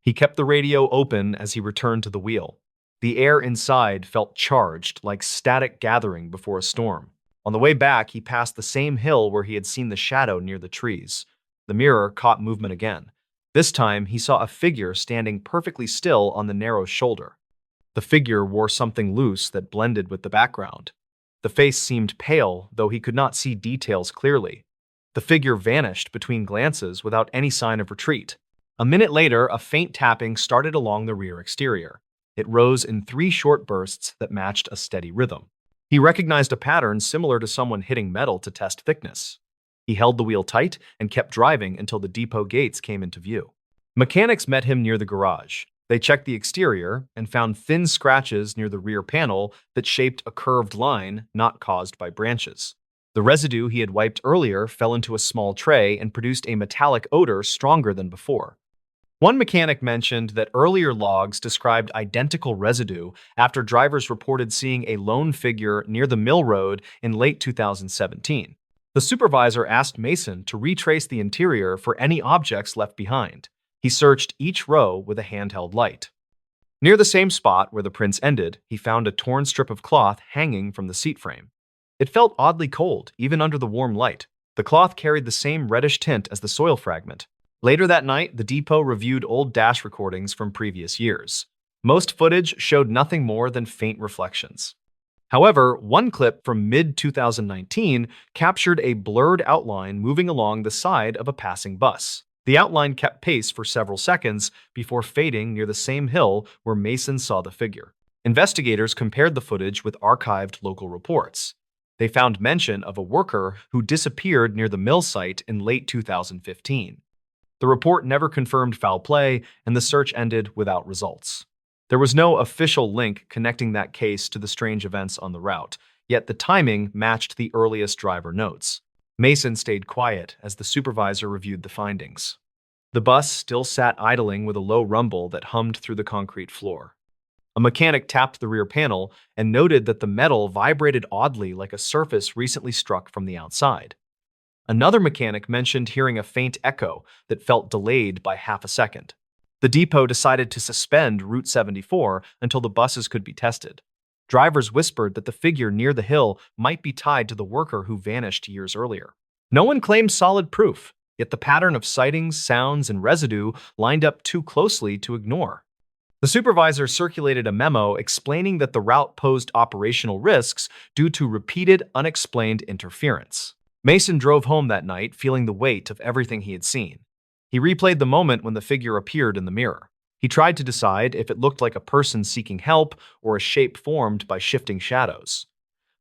He kept the radio open as he returned to the wheel. The air inside felt charged, like static gathering before a storm. On the way back, he passed the same hill where he had seen the shadow near the trees. The mirror caught movement again. This time, he saw a figure standing perfectly still on the narrow shoulder. The figure wore something loose that blended with the background. The face seemed pale, though he could not see details clearly. The figure vanished between glances without any sign of retreat. A minute later, a faint tapping started along the rear exterior. It rose in 3 short bursts that matched a steady rhythm. He recognized a pattern similar to someone hitting metal to test thickness. He held the wheel tight and kept driving until the depot gates came into view. Mechanics met him near the garage. They checked the exterior and found thin scratches near the rear panel that shaped a curved line not caused by branches. The residue he had wiped earlier fell into a small tray and produced a metallic odor stronger than before. One mechanic mentioned that earlier logs described identical residue after drivers reported seeing a lone figure near the mill road in late 2017. The supervisor asked Mason to retrace the interior for any objects left behind. He searched each row with a handheld light. Near the same spot where the prints ended, he found a torn strip of cloth hanging from the seat frame. It felt oddly cold, even under the warm light. The cloth carried the same reddish tint as the soil fragment. Later that night, the depot reviewed old dash recordings from previous years. Most footage showed nothing more than faint reflections. However, one clip from mid-2019 captured a blurred outline moving along the side of a passing bus. The outline kept pace for several seconds before fading near the same hill where Mason saw the figure. Investigators compared the footage with archived local reports. They found mention of a worker who disappeared near the mill site in late 2015. The report never confirmed foul play, and the search ended without results. There was no official link connecting that case to the strange events on the route, yet the timing matched the earliest driver notes. Mason stayed quiet as the supervisor reviewed the findings. The bus still sat idling with a low rumble that hummed through the concrete floor. A mechanic tapped the rear panel and noted that the metal vibrated oddly like a surface recently struck from the outside. Another mechanic mentioned hearing a faint echo that felt delayed by half a second. The depot decided to suspend Route 74 until the buses could be tested. Drivers whispered that the figure near the hill might be tied to the worker who vanished years earlier. No one claimed solid proof, yet the pattern of sightings, sounds, and residue lined up too closely to ignore. The supervisor circulated a memo explaining that the route posed operational risks due to repeated, unexplained interference. Mason drove home that night feeling the weight of everything he had seen. He replayed the moment when the figure appeared in the mirror. He tried to decide if it looked like a person seeking help or a shape formed by shifting shadows.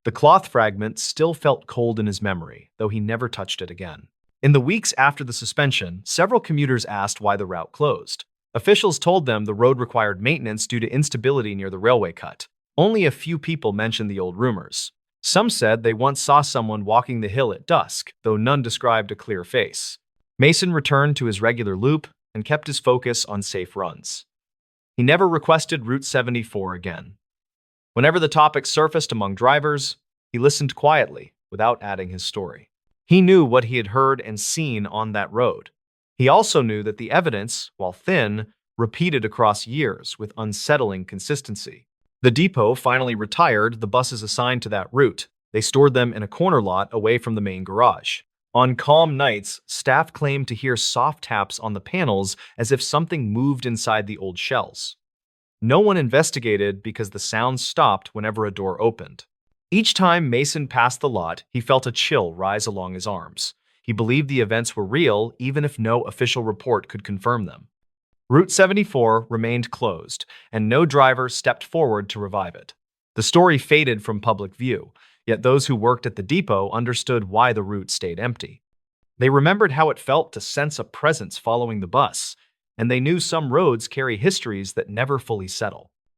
The cloth fragment still felt cold in his memory, though he never touched it again. In the weeks after the suspension, several commuters asked why the route closed. Officials told them the road required maintenance due to instability near the railway cut. Only a few people mentioned the old rumors. Some said they once saw someone walking the hill at dusk, though none described a clear face. Mason returned to his regular loop and kept his focus on safe runs. He never requested Route 74 again. Whenever the topic surfaced among drivers, he listened quietly, without adding his story. He knew what he had heard and seen on that road. He also knew that the evidence, while thin, repeated across years with unsettling consistency. The depot finally retired the buses assigned to that route. They stored them in a corner lot away from the main garage. On calm nights, staff claimed to hear soft taps on the panels as if something moved inside the old shells. No one investigated because the sound stopped whenever a door opened. Each time Mason passed the lot, he felt a chill rise along his arms. He believed the events were real, even if no official report could confirm them. Route 74 remained closed, and no driver stepped forward to revive it. The story faded from public view, yet those who worked at the depot understood why the route stayed empty. They remembered how it felt to sense a presence following the bus, and they knew some roads carry histories that never fully settle.